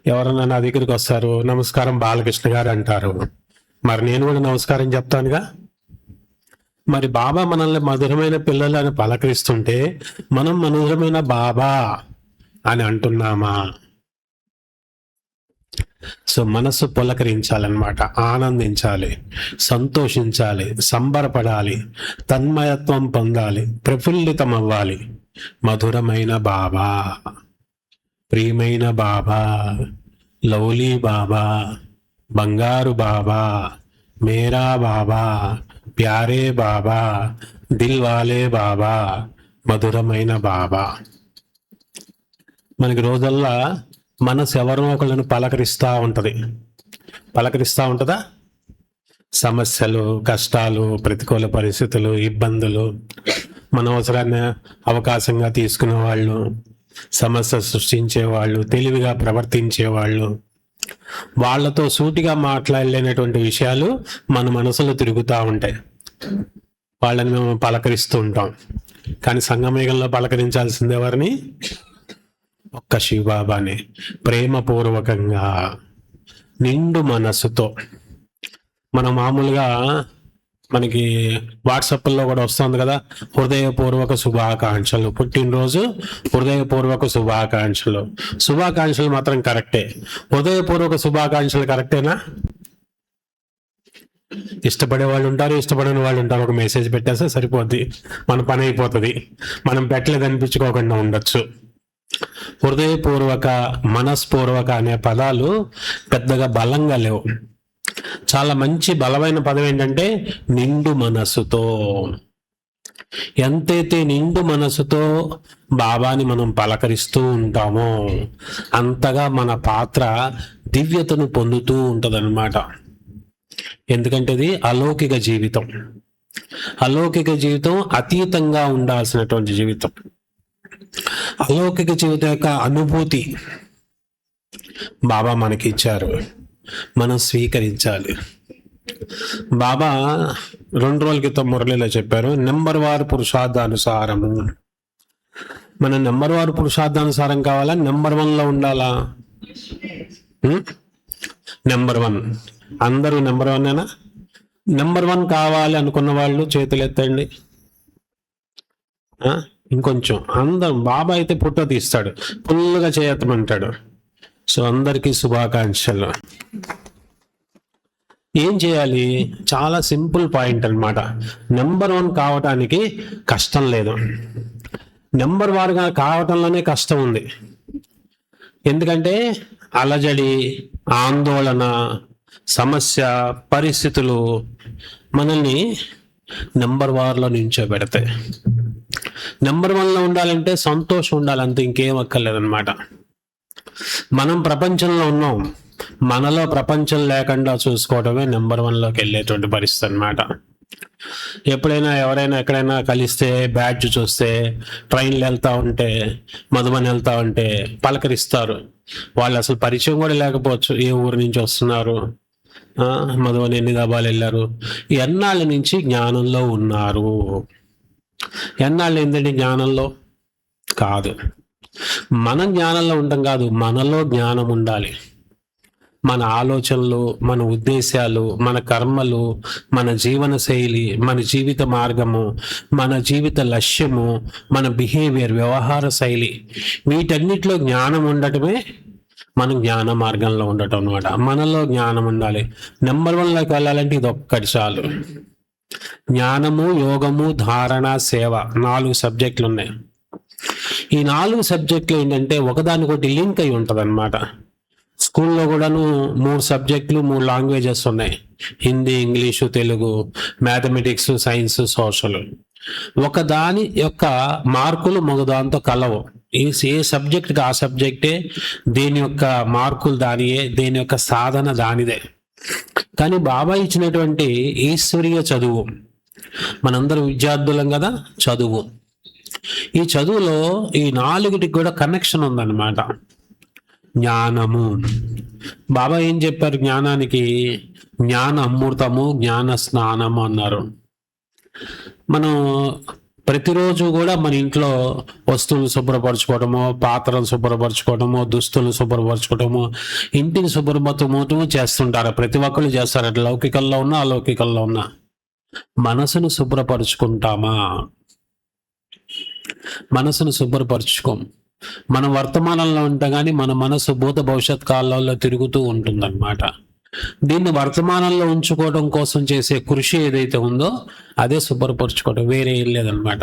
ఎవరన్నా నా దగ్గరికి వస్తారు, నమస్కారం బాలకృష్ణ గారు అంటారు. మరి నేను కూడా నమస్కారం చెప్తానుగా. మరి బాబా మనల్ని మధురమైన పిల్లలని పలకరిస్తుంటే మనం మధురమైన బాబా అని అంటున్నామా? సో మనసు పులకరించాలన్నమాట, ఆనందించాలి, సంతోషించాలి, సంబరపడాలి, తన్మయత్వం పొందాలి, ప్రఫుల్లితం అవ్వాలి. మధురమైన బాబా, ప్రియమైన బాబా, లౌలీ బాబా, బంగారు బాబా, మేరా బాబా, ప్యారే బాబా, దిల్ వాలే బాబా, మధురమైన బాబా. మనకి రోజల్లా మనసు ఎవరినో ఒకళ్ళని పలకరిస్తూ ఉంటుందా? సమస్యలు, కష్టాలు, ప్రతికూల పరిస్థితులు, ఇబ్బందులు, మన అవసరాన్ని అవకాశంగా తీసుకునే వాళ్ళు, సమస్య సృష్టించే వాళ్ళు, తెలివిగా ప్రవర్తించే వాళ్ళు, వాళ్లతో సూటిగా మాట్లాడలేనటువంటి విషయాలు మన మనసులో తిరుగుతూ ఉంటాయి. వాళ్ళని మేము పలకరిస్తూ ఉంటాం. కానీ సంగమేఘంలో పలకరించాల్సింది ఎవరిని? ఒక్క శివబాబాని, ప్రేమపూర్వకంగా, నిండు మనసుతో. మనం మామూలుగా మనకి వాట్సాప్లో కూడా వస్తుంది కదా, హృదయపూర్వక శుభాకాంక్షలు, పుట్టినరోజు హృదయపూర్వక శుభాకాంక్షలు. శుభాకాంక్షలు మాత్రం కరెక్టే, హృదయపూర్వక శుభాకాంక్షలు కరెక్టేనా? ఇష్టపడే వాళ్ళు ఉంటారు, ఇష్టపడని వాళ్ళు ఉంటారు. ఒక మెసేజ్ పెట్టేస్తే సరిపోద్ది, మన పని అయిపోతుంది. మనం పెట్టలేదు అనిపించుకోకుండా ఉండొచ్చు. హృదయపూర్వక, మనస్పూర్వక అనే పదాలు పెద్దగా బలంగా లేవు. చాలా మంచి బలమైన పదం ఏంటంటే నిండు మనసుతో. ఎంతైతే నిండు మనసుతో బాబాని మనం పలకరిస్తూ ఉంటామో అంతగా మన పాత్ర దివ్యతను పొందుతూ ఉంటదన్నమాట. ఎందుకంటే ఇది అలౌకిక జీవితం. అలౌకిక జీవితం అతీతంగా ఉండాల్సినటువంటి జీవితం. అలౌకిక జీవితం యొక్క అనుభూతి బాబా మనకి ఇచ్చారు, మనం స్వీకరించాలి. బాబా 2 రోజుల క్రితం మురళిలో చెప్పారు, నెంబర్ వారు పురుషార్థానుసారము. మన నెంబర్ వారు పురుషార్థానుసారం కావాలా, నెంబర్ 1లో ఉండాలా? నెంబర్ 1. అందరూ నెంబర్ 1ఏనా? నెంబర్ 1 కావాలి అనుకున్న వాళ్ళు చేతులు ఎత్తండి. ఇంకొంచెం అందరం. బాబా అయితే పుట్ట తీస్తాడు, ఫుల్గా చేయమంటాడు. సో అందరికీ శుభాకాంక్షలు. ఏం చేయాలి? చాలా సింపుల్ పాయింట్ అన్నమాట. నెంబర్ 1 కావటానికి కష్టం లేదు, నెంబర్ 1గా కావటంలోనే కష్టం ఉంది. ఎందుకంటే అలజడి, ఆందోళన, సమస్య, పరిస్థితులు మనల్ని నెంబర్ 1లో నించోబెడతాయి. నెంబర్ 1లో ఉండాలంటే సంతోషం ఉండాలి, అంతే, ఇంకేం అక్కర్లేదన్నమాట. మనం ప్రపంచంలో ఉన్నాం, మనలో ప్రపంచం లేకుండా చూసుకోవడమే నెంబర్ 1లోకి వెళ్ళేటువంటి పరిస్థితి అన్నమాట. ఎప్పుడైనా ఎవరైనా ఎక్కడైనా కలిస్తే, బ్యాడ్జ్ చూస్తే, ట్రైన్లు వెళ్తా ఉంటే, మధుబని వెళ్తా ఉంటే పలకరిస్తారు. వాళ్ళు అసలు పరిచయం కూడా లేకపోవచ్చు, ఏ ఊరు నుంచి వస్తున్నారు, మధుబని ఎన్ని దబాలు వెళ్ళారు, ఎన్నాళ్ళ నుంచి జ్ఞానంలో ఉన్నారు. ఎన్నాళ్ళు ఏంటంటే జ్ఞానంలో కాదు, మనం జ్ఞానంలో ఉండటం కాదు, మనలో జ్ఞానం ఉండాలి. మన ఆలోచనలు, మన ఉద్దేశాలు, మన కర్మలు, మన జీవన శైలి, మన జీవిత మార్గము, మన జీవిత లక్ష్యము, మన బిహేవియర్, వ్యవహార శైలి, వీటన్నిటిలో జ్ఞానం ఉండటమే మనం జ్ఞాన మార్గంలో ఉండటం అన్నమాట. మనలో జ్ఞానం ఉండాలి. నెంబర్ 1లోకి వెళ్ళాలంటే ఇది ఒక్కటి చాలు. జ్ఞానము, యోగము, ధారణ, సేవ, 4 సబ్జెక్టులు ఉన్నాయి. ఈ 4 సబ్జెక్టులు ఏంటంటే ఒకదానికొకటి లింక్ అయి ఉంటుంది అన్నమాట. స్కూల్లో కూడాను 3 సబ్జెక్టులు, 3 లాంగ్వేజెస్ ఉన్నాయి, Hindi, English, Telugu, mathematics, science, social. ఒకదాని యొక్క మార్కులు మగదాంతో కలవు. ఏ సబ్జెక్ట్కి ఆ సబ్జెక్టే, దేని యొక్క మార్కులు దానియే, దేని యొక్క సాధన దానిదే. కానీ బాబా ఇచ్చినటువంటి ఈశ్వరీయ చదువు, మనందరం విద్యార్థులం కదా, చదువు, ఈ చదువులో ఈ 4టికి కూడా కనెక్షన్ ఉందన్నమాట. జ్ఞానము, బాబా ఏం చెప్పారు? జ్ఞానానికి జ్ఞాన అమృతము, జ్ఞాన స్నానము అన్నారు. మనం ప్రతిరోజు కూడా మన ఇంట్లో వస్తువులు శుభ్రపరచుకోవడము, పాత్రలు శుభ్రపరచుకోవడము, దుస్తులు శుభ్రపరచుకోవడము, ఇంటిని శుభ్రపరచమోటము చేస్తుంటారు. ప్రతి ఒక్కళ్ళు చేస్తారు. అట్లా లౌకికంలో ఉన్నా అలౌకికంలో ఉన్నా. మనసును శుభ్రపరచుకుంటామా? మనసును శుభ్రపరచుకోం. మన వర్తమానంలో ఉంటా కానీ మన మనసు భూత భవిష్యత్ కాలాల్లో తిరుగుతూ ఉంటుందన్నమాట. దీన్ని వర్తమానంలో ఉంచుకోవడం కోసం చేసే కృషి ఏదైతే ఉందో అదే శుభ్రపరచుకోవడం, వేరే ఏం లేదనమాట.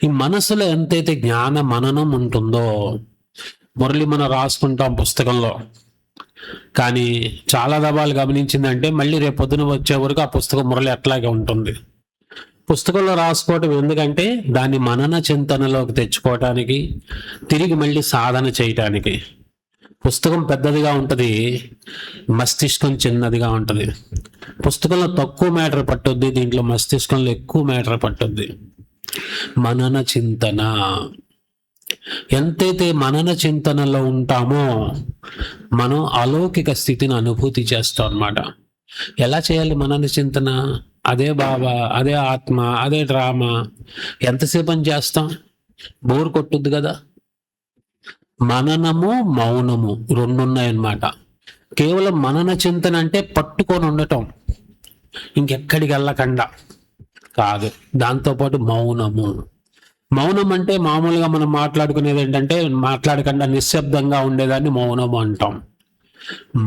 ఈ మనసులో ఎంతైతే జ్ఞాన మననం ఉంటుందో, మురళి మనం రాసుకుంటాం పుస్తకంలో, కానీ చాలా దబాలు గమనించిందంటే మళ్ళీ రేపు పొద్దున వచ్చే వరకు ఆ పుస్తకం మురళి అట్లాగే ఉంటుంది. పుస్తకంలో రాసుకోవటం ఎందుకంటే దాన్ని మనన చింతనలోకి తెచ్చుకోవటానికి, తిరిగి మళ్ళీ సాధన చేయటానికి. పుస్తకం పెద్దదిగా ఉంటుంది, మస్తిష్కం చిన్నదిగా ఉంటుంది. పుస్తకంలో తక్కువ మ్యాటర్ పట్టుద్ది, దీంట్లో మస్తిష్కంలో ఎక్కువ మ్యాటర్ పట్టుద్ది. మనన చింతన, ఎంతైతే మనన చింతనలో ఉంటామో మనం అలౌకిక స్థితిని అనుభూతి చేస్తాం అన్నమాట. ఎలా చేయాలి మనన చింతన? అదే బాబా, అదే ఆత్మ, అదే డ్రామా, ఎంతసేపు అని చేస్తాం? బోర్ కొట్టుద్ది కదా. మననము మౌనము రెండు ఉన్నాయన్నమాట. కేవలం మనన చింతన అంటే పట్టుకొని ఉండటం, ఇంకెక్కడికి వెళ్ళకుండా కాదు. దాంతోపాటు మౌనము. మౌనం అంటే మామూలుగా మనం మాట్లాడుకునేది ఏంటంటే మాట్లాడకుండా నిశ్శబ్దంగా ఉండేదాన్ని మౌనము అంటాం.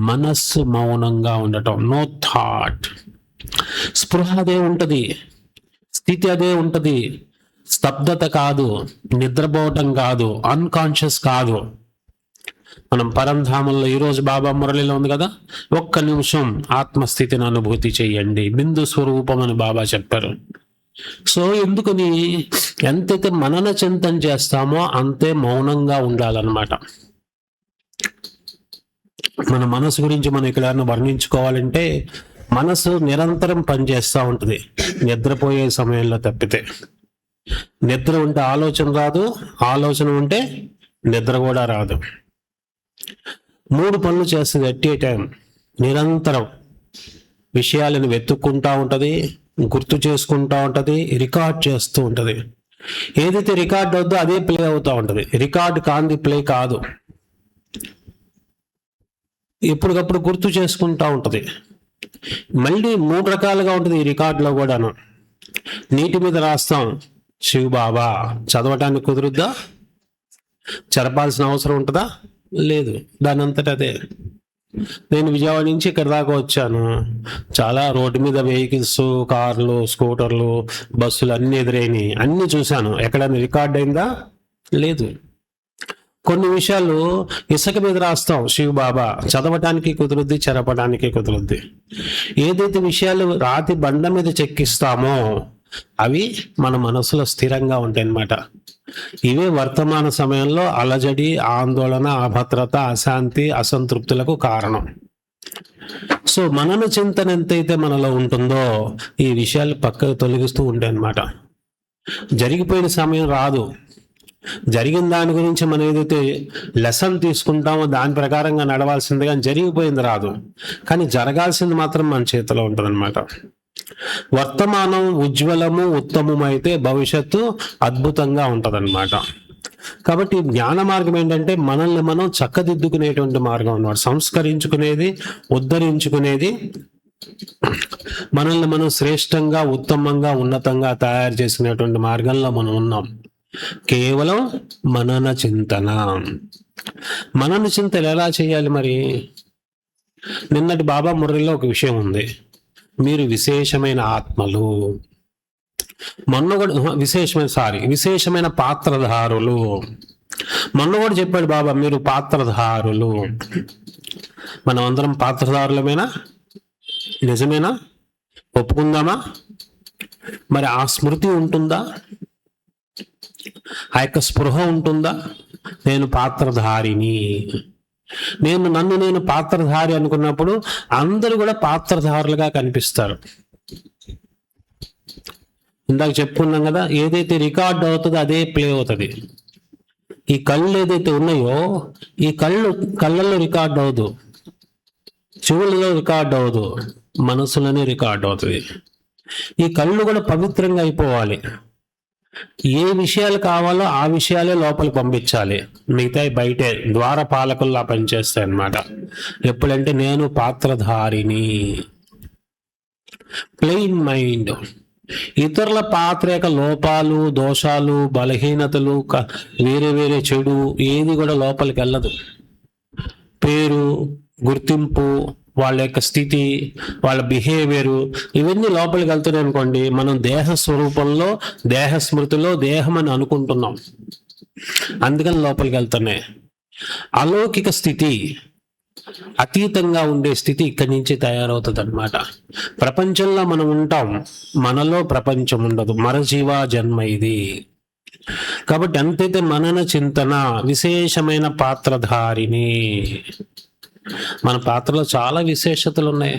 మనస్సు మౌనంగా ఉండటం, నో థాట్. స్పృహ అదే ఉంటుంది, స్థితి అదే ఉంటుంది. స్తబ్దత కాదు, నిద్రపోవటం కాదు, అన్కాన్షియస్ కాదు. మనం పరంధామంలో ఈరోజు బాబా మురళిలో ఉంది కదా, ఒక్క నిమిషం ఆత్మస్థితిని అనుభూతి చెయ్యండి, బిందు స్వరూపం అని బాబా చెప్పారు. సో ఎందుకని ఎంతైతే మనన చింతన చేస్తామో అంతే మౌనంగా ఉండాలన్నమాట. మన మనసు గురించి మనం ఇక్కడ వర్ణించుకోవాలంటే మనసు నిరంతరం పనిచేస్తూ ఉంటుంది, నిద్రపోయే సమయంలో తప్పితే. నిద్ర ఉంటే ఆలోచన రాదు, ఆలోచన ఉంటే నిద్ర కూడా రాదు. 3 పనులు చేస్తుంది ఎట్ ఏ టైం. నిరంతరం విషయాలను వెతుక్కుంటూ ఉంటుంది, గుర్తు చేసుకుంటూ ఉంటుంది, రికార్డ్ చేస్తూ ఉంటుంది. ఏదైతే రికార్డ్ అవుద్దో అదే ప్లే అవుతూ ఉంటుంది. రికార్డ్ కాంది ప్లే కాదు. ఎప్పటికప్పుడు గుర్తు చేసుకుంటూ ఉంటుంది. మళ్ళీ 3 రకాలుగా ఉంటుంది ఈ రికార్డులో కూడాను. నీటి మీద రాస్తాం శివ బాబా, చదవటానికి కుదురుద్దా? చెరపాల్సిన అవసరం ఉంటుందా? లేదు, దాని అంతటా అదే. నేను విజయవాడ నుంచి ఇక్కడ దాకా వచ్చాను. చాలా రోడ్డు మీద వెహికల్స్, కార్లు, స్కూటర్లు, బస్సులు అన్ని ఎదురైనాయి, అన్ని చూశాను. ఎక్కడైనా రికార్డ్ అయిందా? లేదు. కొన్ని విషయాలు ఇసుక మీద రాస్తాం శివ బాబా, చదవటానికి కుదురుద్ది, చెరపడానికి కుదురుద్ది. ఏదైతే విషయాలు రాతి బండ మీద చెక్కిస్తామో అవి మన మనసులో స్థిరంగా ఉంటాయి అన్నమాట. ఇవే వర్తమాన సమయంలో అలజడి, ఆందోళన, అభద్రత, అశాంతి, అసంతృప్తులకు కారణం. సో మనన చింతన ఎంతైతే మనలో ఉంటుందో ఈ విషయాలు పక్కకు తొలగిస్తూ ఉంటాయి అన్నమాట. జరిగిపోయిన సమయం రాదు, జరిగిన దాని గురించి మనం ఏదైతే లెసన్ తీసుకుంటామో దాని ప్రకారంగా నడవాల్సింది, కానీ జరిగిపోయింది రాదు. కానీ జరగాల్సింది మాత్రం మన చేతిలో ఉంటుంది అనమాట. వర్తమానం ఉజ్వలము ఉత్తమమైతే భవిష్యత్తు అద్భుతంగా ఉంటుందన్నమాట. కాబట్టి జ్ఞాన మార్గం ఏంటంటే మనల్ని మనం చక్కదిద్దుకునేటువంటి మార్గం అన్నమాట. సంస్కరించుకునేది, ఉద్ధరించుకునేది, మనల్ని మనం శ్రేష్టంగా, ఉత్తమంగా, ఉన్నతంగా తయారు చేసుకునేటువంటి మార్గంలో మనం ఉన్నాం. కేవలం మనన చింతన. మనన చింతన ఎలా చేయాలి మరి? నిన్నటి బాబా మురళిలో ఒక విషయం ఉంది, మీరు విశేషమైన ఆత్మలు. మొన్న కూడా విశేషమైన పాత్రధారులు. మొన్న కూడా చెప్పాడు బాబా, మీరు పాత్రధారులు. మనం అందరం పాత్రధారులమేనా? నిజమేనా? ఒప్పుకుందామా? మరి ఆ స్మృతి ఉంటుందా? ఆ యొక్క స్పృహ ఉంటుందా? నేను పాత్రధారిని, నేను పాత్రధారి అనుకున్నప్పుడు అందరూ కూడా పాత్రధారులుగా కనిపిస్తారు. ఇందాక చెప్పుకున్నాం కదా, ఏదైతే రికార్డ్ అవుతుందో అదే ప్లే అవుతుంది. ఈ కళ్ళు ఏదైతే ఉన్నాయో ఈ కళ్ళల్లో రికార్డ్ అవ్వదు, చెవులలో రికార్డ్ అవ్వదు, మనసులోనే రికార్డ్ అవుతుంది. ఈ కళ్ళు కూడా పవిత్రంగా అయిపోవాలి. ఏ విషయాలు కావాలో ఆ విషయాలే లోపలికి పంపించాలి, మిగతాయి బయటే ద్వారపాలకుల్లా పనిచేస్తాయి అన్నమాట. ఎప్పుడంటే నేను పాత్రధారిని, ప్లెయిన్ మైండ్. ఇతరుల పాత్ర యొక్క లోపాలు, దోషాలు, బలహీనతలు, వేరే వేరే చెడు ఏది కూడా లోపలికి వెళ్ళదు. పేరు, గుర్తింపు, వాళ్ళ యొక్క స్థితి, వాళ్ళ బిహేవియరు, ఇవన్నీ లోపలికి వెళ్తున్నాయి అనుకోండి, మనం దేహ స్వరూపంలో, దేహ స్మృతిలో దేహం అని అనుకుంటున్నాం, అందుకని లోపలికి వెళ్తున్నాయి. అలౌకిక స్థితి, అతీతంగా ఉండే స్థితి ఇక్కడి నుంచి తయారవుతుంది అనమాట. ప్రపంచంలో మనం ఉంటాం, మనలో ప్రపంచం ఉండదు, మరజీవ జన్మ ఇది. కాబట్టి అంతైతే మనన చింతన, విశేషమైన పాత్రధారిని. మన పాత్రలో చాలా విశేషతలు ఉన్నాయి.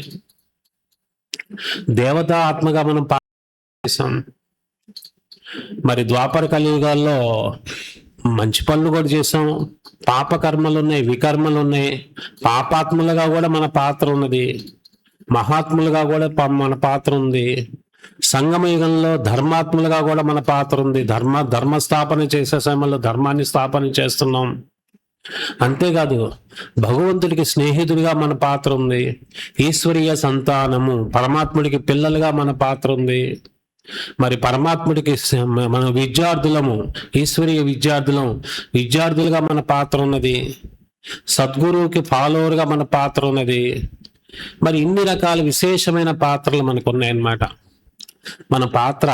దేవతా ఆత్మగా మనం చేసాం. మరి ద్వాపర కలియుగాల్లో మంచి పనులు కూడా చేసాం, పాప కర్మలు ఉన్నాయి, వికర్మలు ఉన్నాయి. పాపాత్ములుగా కూడా మన పాత్ర ఉన్నది, మహాత్ములుగా కూడా మన పాత్ర ఉంది. సంగమయుగంలో ధర్మాత్ములుగా కూడా మన పాత్ర ఉంది. ధర్మ స్థాపన చేసే సమయంలో ధర్మాన్ని స్థాపన చేస్తున్నాం. అంతేకాదు భగవంతుడికి స్నేహితుడిగా మన పాత్ర ఉంది. ఈశ్వరీయ సంతానము, పరమాత్ముడికి పిల్లలుగా మన పాత్ర ఉంది. మరి పరమాత్ముడికి మన విద్యార్థులము, ఈశ్వరీయ విద్యార్థులుగా మన పాత్ర ఉన్నది. సద్గురువుకి ఫాలోవర్గా మన పాత్ర ఉన్నది. మరి ఇన్ని రకాల విశేషమైన పాత్రలు మనకు ఉన్నాయన్నమాట. మన పాత్ర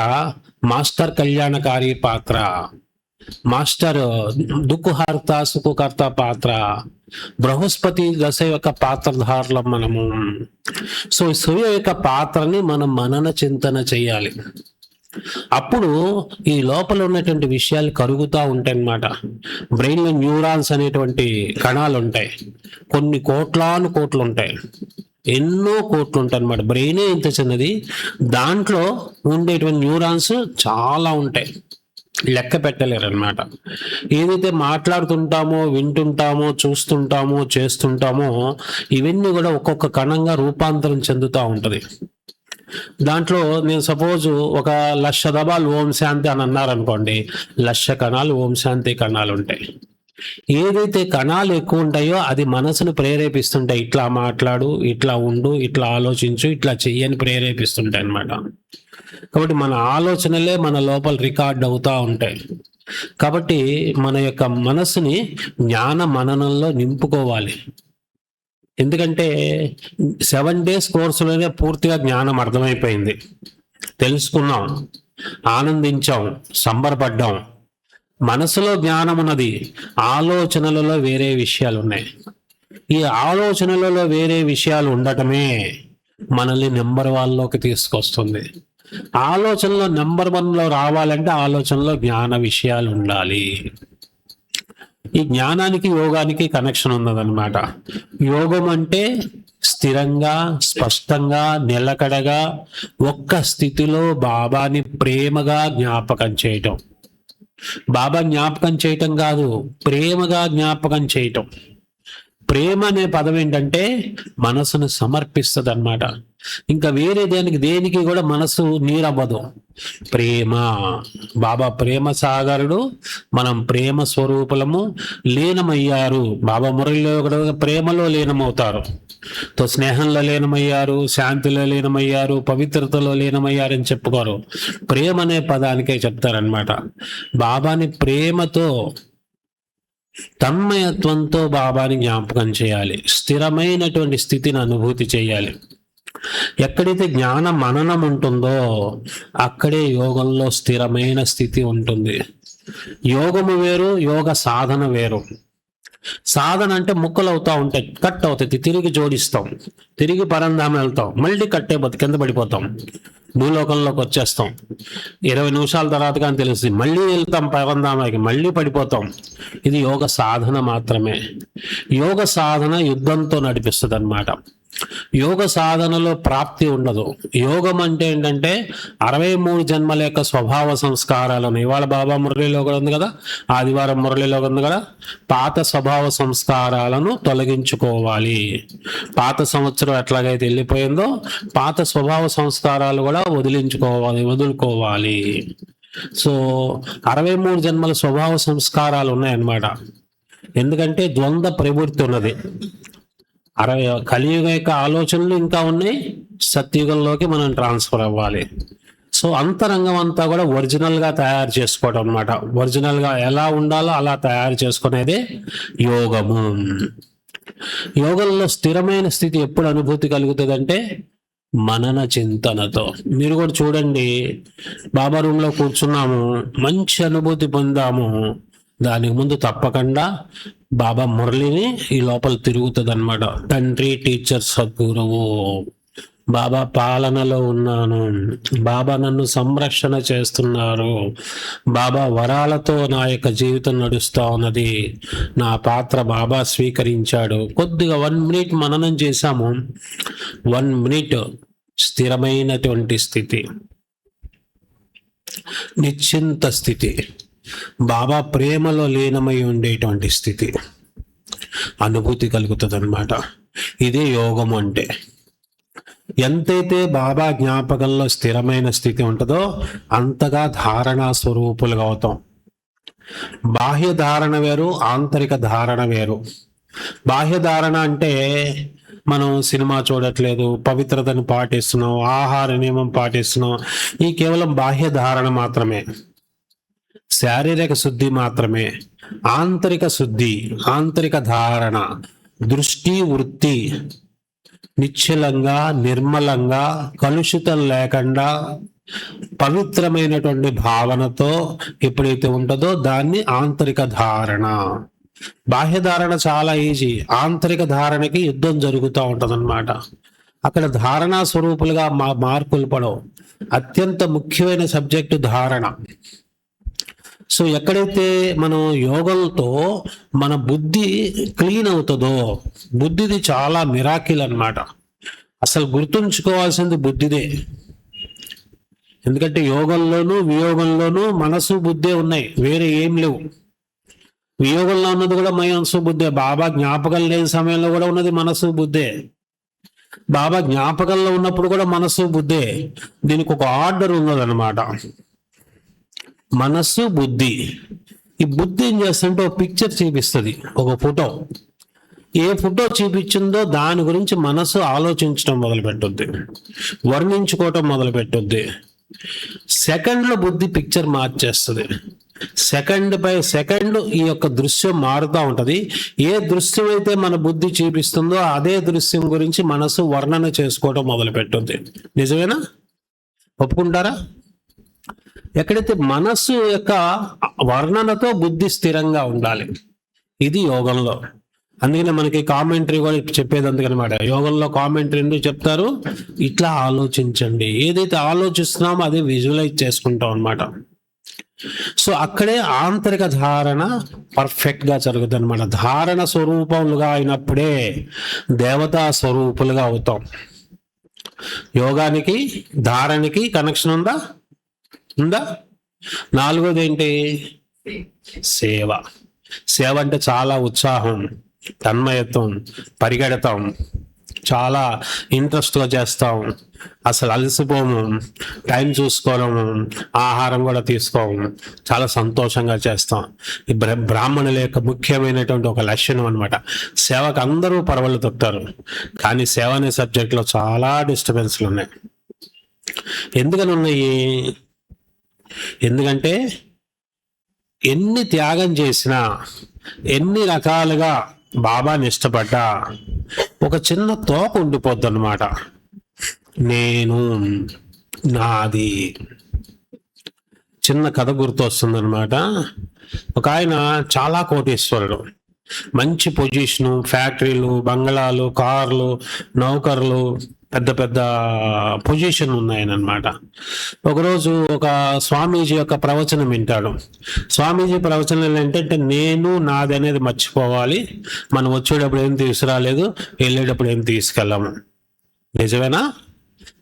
మాస్టర్ కళ్యాణకారి పాత్ర, మాస్టర్ దుఃఖహర్త సుఖకర్త పాత్ర, బృహస్పతి దశ యొక్క పాత్రధారులం మనము. సో సూర్య యొక్క పాత్రని మనం మనన చింతన చేయాలి. అప్పుడు ఈ లోపల ఉన్నటువంటి విషయాలు కరుగుతూ ఉంటాయి అన్నమాట. బ్రెయిన్లో న్యూరాన్స్ అనేటువంటి కణాలు ఉంటాయి, కొన్ని కోట్లు ఉంటాయి, ఎన్నో కోట్లు ఉంటాయి అన్నమాట. బ్రెయినే ఇంత చిన్నది, దాంట్లో ఉండేటువంటి న్యూరాన్స్ చాలా ఉంటాయి, లెక్క పెట్టలేరు అనమాట. ఏదైతే మాట్లాడుతుంటామో, వింటుంటామో, చూస్తుంటామో, చేస్తుంటామో, ఇవన్నీ కూడా ఒక్కొక్క కణంగా రూపాంతరం చెందుతూ ఉంటుంది. దాంట్లో నేను సపోజ్ 1,00,000 దబాలు ఓం శాంతి అని అన్నారనుకోండి, 1,00,000 కణాలు ఓం శాంతి కణాలు ఉంటాయి. ఏదైతే కణాలు ఎక్కువ ఉంటాయో అది మనసును ప్రేరేపిస్తుంటాయి. ఇట్లా మాట్లాడు, ఇట్లా ఉండు, ఇట్లా ఆలోచించు, ఇట్లా చెయ్యని ప్రేరేపిస్తుంటాయి అన్నమాట. కాబట్టి మన ఆలోచనలే మన లోపల రికార్డ్ అవుతూ ఉంటాయి. కాబట్టి మన యొక్క మనసుని జ్ఞాన మననంలో నింపుకోవాలి. ఎందుకంటే 7 days కోర్సులోనే పూర్తిగా జ్ఞానం అర్థమైపోయింది, తెలుసుకున్నాం, ఆనందించాం, సంబరపడ్డాం. మనసులో జ్ఞానం ఉన్నది, ఆలోచనలలో వేరే విషయాలు ఉన్నాయి. ఈ ఆలోచనలలో వేరే విషయాలు ఉండటమే మనల్ని నెంబర్ 1లోకి తీసుకొస్తుంది. ఆలోచనలో నెంబర్ 1లో రావాలంటే ఆలోచనలో జ్ఞాన విషయాలు ఉండాలి. ఈ జ్ఞానానికి యోగానికి కనెక్షన్ ఉన్నదన్నమాట. యోగం అంటే స్థిరంగా, స్పష్టంగా, నిలకడగా ఒక్క స్థితిలో బాబాని ప్రేమగా జ్ఞాపకం చేయటం. బాబా జ్ఞాపకం చేయటం కాదు, ప్రేమగా జ్ఞాపకం చేయటం. ప్రేమ అనే పదం ఏంటంటే మనసును సమర్పిస్తుంది అన్నమాట. ఇంకా వేరే దేనికి కూడా మనసు నీరవ్వదు. ప్రేమ, బాబా ప్రేమ సాగరుడు, మనం ప్రేమ స్వరూపులము, లీనమయ్యారు. బాబా మురళిలో కూడా ప్రేమలో లీనమవుతారు. తో స్నేహంలో లీనమయ్యారు, శాంతిలో లీనమయ్యారు, పవిత్రతలో లీనమయ్యారు అని చెప్పుకోరు. ప్రేమ అనే పదానికే చెప్తారనమాట. బాబాని ప్రేమతో, తన్మయత్వంతో బాబాని జ్ఞాపకం చేయాలి. స్థిరమైనటువంటి స్థితిని అనుభూతి చేయాలి. ఎక్కడైతే జ్ఞాన మననం ఉంటుందో అక్కడే యోగంలో స్థిరమైన స్థితి ఉంటుంది. యోగము వేరు, యోగ సాధన వేరు. సాధన అంటే ముక్కలు అవుతా ఉంటాయి, కట్ అవుతాయి, తిరిగి జోడిస్తాం, తిరిగి పరంధామం వెళ్తాం, మళ్ళీ కట్టేపోతే కింద పడిపోతాం, భూలోకంలోకి వచ్చేస్తాం. 20 నిమిషాల తర్వాత కానీ తెలుస్తుంది, మళ్ళీ వెళ్తాం పరంధామానికి, మళ్ళీ పడిపోతాం. ఇది యోగ సాధన మాత్రమే. యోగ సాధన యుద్ధంతో నడిపిస్తుంది అన్నమాట. యోగ సాధనలో ప్రాప్తి ఉండదు. యోగం అంటే ఏంటంటే 63 జన్మల యొక్క స్వభావ సంస్కారాలను, ఇవాళ బాబా మురళిలో కూడా ఉంది కదా, ఆదివారం మురళిలో ఉంది కదా, పాత స్వభావ సంస్కారాలను తొలగించుకోవాలి. పాత సంవత్సరం ఎట్లాగైతే వెళ్ళిపోయిందో పాత స్వభావ సంస్కారాలు కూడా వదులుకోవాలి. సో 63 జన్మల స్వభావ సంస్కారాలు ఉన్నాయన్నమాట. ఎందుకంటే ద్వంద్వ ప్రవృత్తి ఉన్నది. కలియుగ యొక్క ఆలోచనలు ఇంకా ఉన్నాయి, సత్యుగంలోకి మనం ట్రాన్స్ఫర్ అవ్వాలి. సో అంతరంగం అంతా కూడా ఒరిజినల్ గా తయారు చేసుకోవడం అనమాట. ఒరిజినల్ గా ఎలా ఉండాలో అలా తయారు చేసుకునేదే యోగము. యోగంలో స్థిరమైన స్థితి ఎప్పుడు అనుభూతి కలుగుతుందంటే మనన చింతనతో. మీరు కూడా చూడండి, బాబా రూమ్ లో కూర్చున్నాము, మంచి అనుభూతి పొందాము, దానికి ముందు తప్పకుండా బాబా మురళిని ఈ లోపల తిరుగుతుంది అనమాట. తండ్రి, టీచర్, సద్గురువు, బాబా పాలనలో ఉన్నాను, బాబా నన్ను సంరక్షణ చేస్తున్నారు, బాబా వరాలతో నా యొక్క జీవితం నడుస్తా ఉన్నది, నా పాత్ర బాబా స్వీకరించాడు. కొద్దిగా 1 మినిట్ మననం చేశాము, 1 మినిట్ స్థిరమైనటువంటి స్థితి, నిశ్చింత స్థితి, బాబా ప్రేమలో లీనమై ఉండేటువంటి స్థితి అనుభూతి కలుగుతుంది అనమాట. ఇదే యోగం అంటే. ఎంతైతే బాబా జ్ఞాపకంలో స్థిరమైన స్థితి ఉంటుందో అంతగా ధారణా స్వరూపులుగా అవుతాం. బాహ్య ధారణ వేరు, ఆంతరిక ధారణ వేరు. బాహ్య ధారణ అంటే మనం సినిమా చూడట్లేదు, పవిత్రతను పాటిస్తున్నాం, ఆహార నియమం పాటిస్తున్నాం, ఈ కేవలం బాహ్య ధారణ మాత్రమే, శారీరక శుద్ధి మాత్రమే. ఆంతరిక శుద్ధి, ఆంతరిక ధారణ, దృష్టి, వృత్తి నిశ్చలంగా, నిర్మలంగా, కలుషితం లేకుండా, పవిత్రమైనటువంటి భావనతో ఎప్పుడైతే ఉంటుందో దాన్ని ఆంతరిక ధారణ. బాహ్య ధారణ చాలా ఈజీ, ఆంతరిక ధారణకి యుద్ధం జరుగుతూ ఉంటుంది అనమాట. అక్కడ ధారణా స్వరూపులుగా మార్పులు పడవు. అత్యంత ముఖ్యమైన సబ్జెక్టు ధారణ. సో ఎక్కడైతే మనం యోగంతో మన బుద్ధి క్లీన్ అవుతుందో, బుద్ధిది చాలా మిరాకిల్ అన్నమాట. అసలు గుర్తుంచుకోవాల్సింది బుద్ధిదే. ఎందుకంటే యోగంలోనూ వియోగంలోనూ మనసు బుద్ధే ఉన్నాయి, వేరే ఏం లేవు. వియోగంలో ఉన్నది కూడా మనసు బుద్ధే. బాబా జ్ఞాపకం లేని సమయంలో కూడా ఉన్నది మనసు బుద్ధే. బాబా జ్ఞాపకంలో ఉన్నప్పుడు కూడా మనసు బుద్ధే. దీనికి ఒక ఆర్డర్ ఉన్నదన్నమాట, మనస్సు, బుద్ధి. ఈ బుద్ధి ఏం చేస్తుంటే ఒక పిక్చర్ చూపిస్తుంది, ఒక ఫోటో. ఏ ఫోటో చూపించిందో దాని గురించి మనసు ఆలోచించడం మొదలుపెట్టుద్ది, వర్ణించుకోవటం మొదలుపెట్టుద్ది. సెకండ్లో బుద్ధి పిక్చర్ మార్చేస్తుంది. సెకండ్ బై సెకండ్ ఈ యొక్క దృశ్యం మారుతూ ఉంటది. ఏ దృశ్యం అయితే మన బుద్ధి చూపిస్తుందో అదే దృశ్యం గురించి మనసు వర్ణన చేసుకోవటం మొదలుపెట్టుద్ది. నిజమేనా? ఒప్పుకుంటారా? ఎక్కడైతే మనస్సు యొక్క వర్ణనతో బుద్ధి స్థిరంగా ఉండాలి, ఇది యోగంలో. అందుకనే మనకి కామెంటరీ కూడా చెప్పేది అందుకనమాట. యోగంలో కామెంటరీ ఎందుకు చెప్తారు? ఇట్లా ఆలోచించండి, ఏదైతే ఆలోచిస్తున్నామో అదే విజువలైజ్ చేసుకుంటాం అనమాట. సో అక్కడే ఆంతరిక ధారణ పర్ఫెక్ట్ గా జరుగుతుంది అనమాట. ధారణ స్వరూపములుగా అయినప్పుడే దేవతా స్వరూపులుగా అవుతాం. యోగానికి ధారణకి కనెక్షన్ ఉందా? ఉందా? 4వది ఏంటి? సేవ. సేవ అంటే చాలా ఉత్సాహం, తన్మయత్వం, పరిగెడతాం, చాలా ఇంట్రెస్ట్గా చేస్తాం, అసలు అలసిపోము, టైం చూసుకోవడము, ఆహారం కూడా తీసుకోము, చాలా సంతోషంగా చేస్తాం. ఈ బ్రాహ్మణుల యొక్క ముఖ్యమైనటువంటి ఒక లక్షణం అనమాట. సేవకు అందరూ పరవళ్ళు తొక్కుతారు, కానీ సేవ అనే సబ్జెక్ట్లో చాలా డిస్టర్బెన్స్లు ఉన్నాయి. ఎందుకని ఉన్నాయి? ఎందుకంటే ఎన్ని త్యాగం చేసినా, ఎన్ని రకాలుగా బాబాని ఇష్టపడ్డా ఒక చిన్న తోక ఉండిపోద్ది అన్నమాట. నేను, నాది. చిన్న కథ గుర్తొస్తుంది అనమాట. ఒక ఆయన చాలా కోటీశ్వరుడు, మంచి పొజిషను, ఫ్యాక్టరీలు, బంగళాలు, కార్లు, నౌకర్లు, పెద్ద పెద్ద పొజిషన్ ఉన్నాయనమాట. ఒకరోజు ఒక స్వామీజీ యొక్క ప్రవచనం వింటాడు. స్వామీజీ ప్రవచనం ఏంటంటే, నేను నాది అనేది మర్చిపోవాలి, మనం వచ్చేటప్పుడు ఏం తీసుకురాలేదు, వెళ్ళేటప్పుడు ఏం తీసుకెళ్ళాము. నిజమేనా?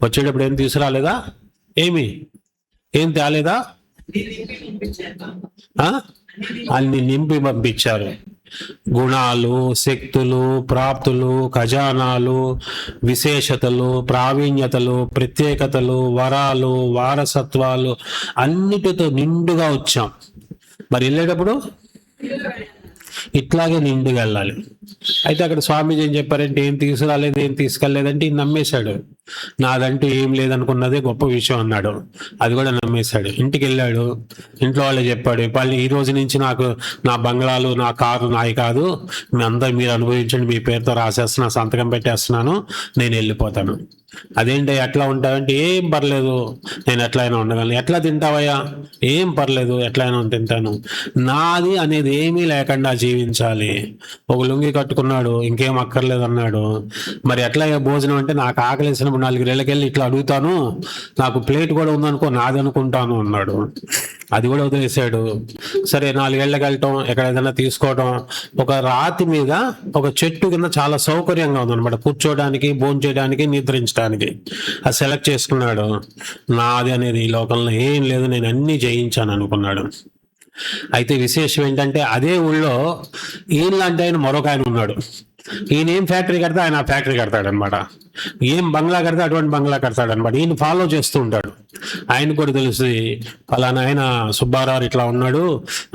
వచ్చేటప్పుడు ఏం తీసుకురాలేదా? ఏం తేలేదా? అన్ని నింపి పంపించారు. గుణాలు, శక్తులు, ప్రాప్తులు, ఖజానాలు, విశేషతలు, ప్రావీణ్యతలు, ప్రత్యేకతలు, వరాలు, వారసత్వాలు అన్నిటితో నిండుగా వచ్చాం. మరి వెళ్ళేటప్పుడు ఇట్లాగే నిండుగా వెళ్ళాలి. అయితే అక్కడ స్వామీజీ ఏం చెప్పారంటే, ఏం తీసుకురాలేదు, ఏం తీసుకెళ్ళలేదంటే ఈయన నమ్మేశాడు. నాదంటూ ఏం లేదనుకున్నదే గొప్ప విషయం అన్నాడు. అది కూడా నమ్మేశాడు. ఇంటికి వెళ్ళాడు. ఇంట్లో వాళ్ళే చెప్పాడు, వాళ్ళు ఈ రోజు నుంచి నాకు నా బంగ్లాలు, నా కారు నాయి కాదు, మీ అందరు మీరు అనుభవించండి, మీ పేరుతో రాసేస్తున్నా, సంతకం పెట్టేస్తున్నాను, నేను వెళ్ళిపోతాను. అదేంటి ఎట్లా ఉంటావంటే, ఏం పర్లేదు, నేను ఎట్లయినా ఉండగలను. ఎట్లా తింటావయ్యా? ఏం పర్లేదు, ఎట్లయినా తింటాను. నాది అనేది ఏమీ లేకుండా జీవించాలి. ఒక లుంగి కట్టుకున్నాడు, ఇంకేం అక్కర్లేదు అన్నాడు. మరి ఎట్లా భోజనం అంటే, నాకు ఆకలేసినప్పుడు 4 ఏళ్ళకెళ్ళి ఇట్లా అడుగుతాను, నాకు ప్లేట్ కూడా ఉందనుకో, నాది అనుకుంటాను అన్నాడు. అది కూడా వదిలేశాడు. సరే 4 ఏళ్ళకి వెళ్ళటం, ఎక్కడ ఏదైనా తీసుకోవటం, ఒక రాతి మీద ఒక చెట్టు కింద చాలా సౌకర్యంగా ఉందన్నమాట, కూర్చోడానికి, భోజనం చేయడానికి, నిద్రించడానికి. అది సెలెక్ట్ చేసుకున్నాడు. నాది అనేది ఈ లోకంలో ఏం లేదు, నేను అన్ని జయించాను అనుకున్నాడు. అయితే విశేషం ఏంటంటే, అదే ఊళ్ళో ఈయన లాంటి ఆయన మరొక ఆయన ఉన్నాడు. ఈయన ఏం ఫ్యాక్టరీ కడితే ఆయన ఆ ఫ్యాక్టరీ కడతాడనమాట. ఏం బంగ్లా కడితే అటువంటి బంగ్లా కడతాడనమాట. ఈయన ఫాలో చేస్తూ ఉంటాడు. ఆయన కూడా తెలుస్తుంది, ఫలానా ఆయన సుబ్బారావు ఇట్లా ఉన్నాడు,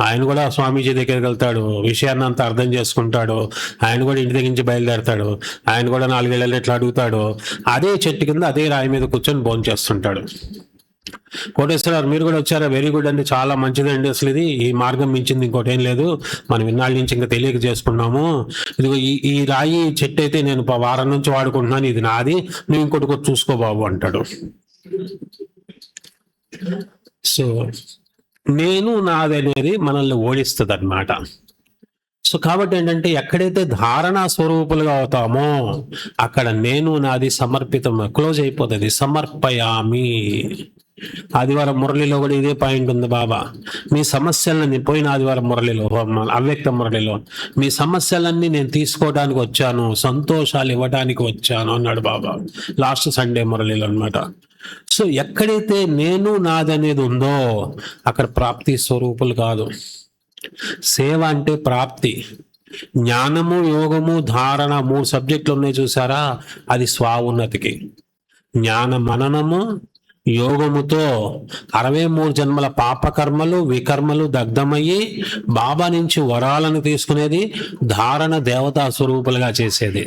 ఆయన కూడా స్వామీజీ దగ్గరికి వెళ్తాడు, విషయాన్ని అంతా అర్థం చేసుకుంటాడు, ఆయన కూడా ఇంటి దగ్గర నుంచి బయలుదేరతాడు, ఆయన కూడా 4 ఏళ్ళలో ఇట్లా అడుగుతాడు. అదే చెట్టు కింద అదే రాయి మీద కూర్చొని భోజనం చేస్తుంటాడు. కోటేశ్వరరావు మీరు కూడా వచ్చారా? వెరీ గుడ్ అండి, చాలా మంచిదండి. అసలు ఇది ఈ మార్గం మించింది ఇంకోటి ఏం లేదు, మనం ఇన్నాళ్ళ నుంచి ఇంకా తెలియక చేసుకున్నాము. ఇదిగో ఈ రాయి చెట్టు అయితే నేను వారం నుంచి వాడుకుంటున్నాను, ఇది నాది, నువ్వు ఇంకోటి కూడా చూసుకో బాబు అంటాడు. సో నేను నాది అనేది మనల్ని ఓడిస్తుంది అన్నమాట. సో కాబట్టి ఏంటంటే, ఎక్కడైతే ధారణా స్వరూపులుగా అవుతామో అక్కడ నేను నాది సమర్పితం క్లోజ్ అయిపోతుంది. సమర్పయామి. ఆదివారం మురళిలో కూడా ఇదే పాయింట్ ఉంది బాబా. మీ సమస్యలన్నీ, పోయిన ఆదివారం మురళిలో, అవ్యక్త మురళిలో, మీ సమస్యలన్నీ నేను తీసుకోవడానికి వచ్చాను, సంతోషాలు ఇవ్వడానికి వచ్చాను అన్నాడు బాబా, లాస్ట్ సండే మురళిలో అనమాట. సో ఎక్కడైతే నేను నాది అనేది ఉందో అక్కడ ప్రాప్తి స్వరూపులు కాదు. సేవ అంటే ప్రాప్తి. జ్ఞానము, యోగము, ధారణ 3 సబ్జెక్టులు ఉన్నాయి చూసారా, అది స్వావున్నతికి. జ్ఞాన మననము, యోగముతో 63 జన్మల పాపకర్మలు, వికర్మలు దగ్ధమయ్యి బాబా నుంచి వరాలను తీసుకునేది, ధారణ దేవతా స్వరూపులుగా చేసేది.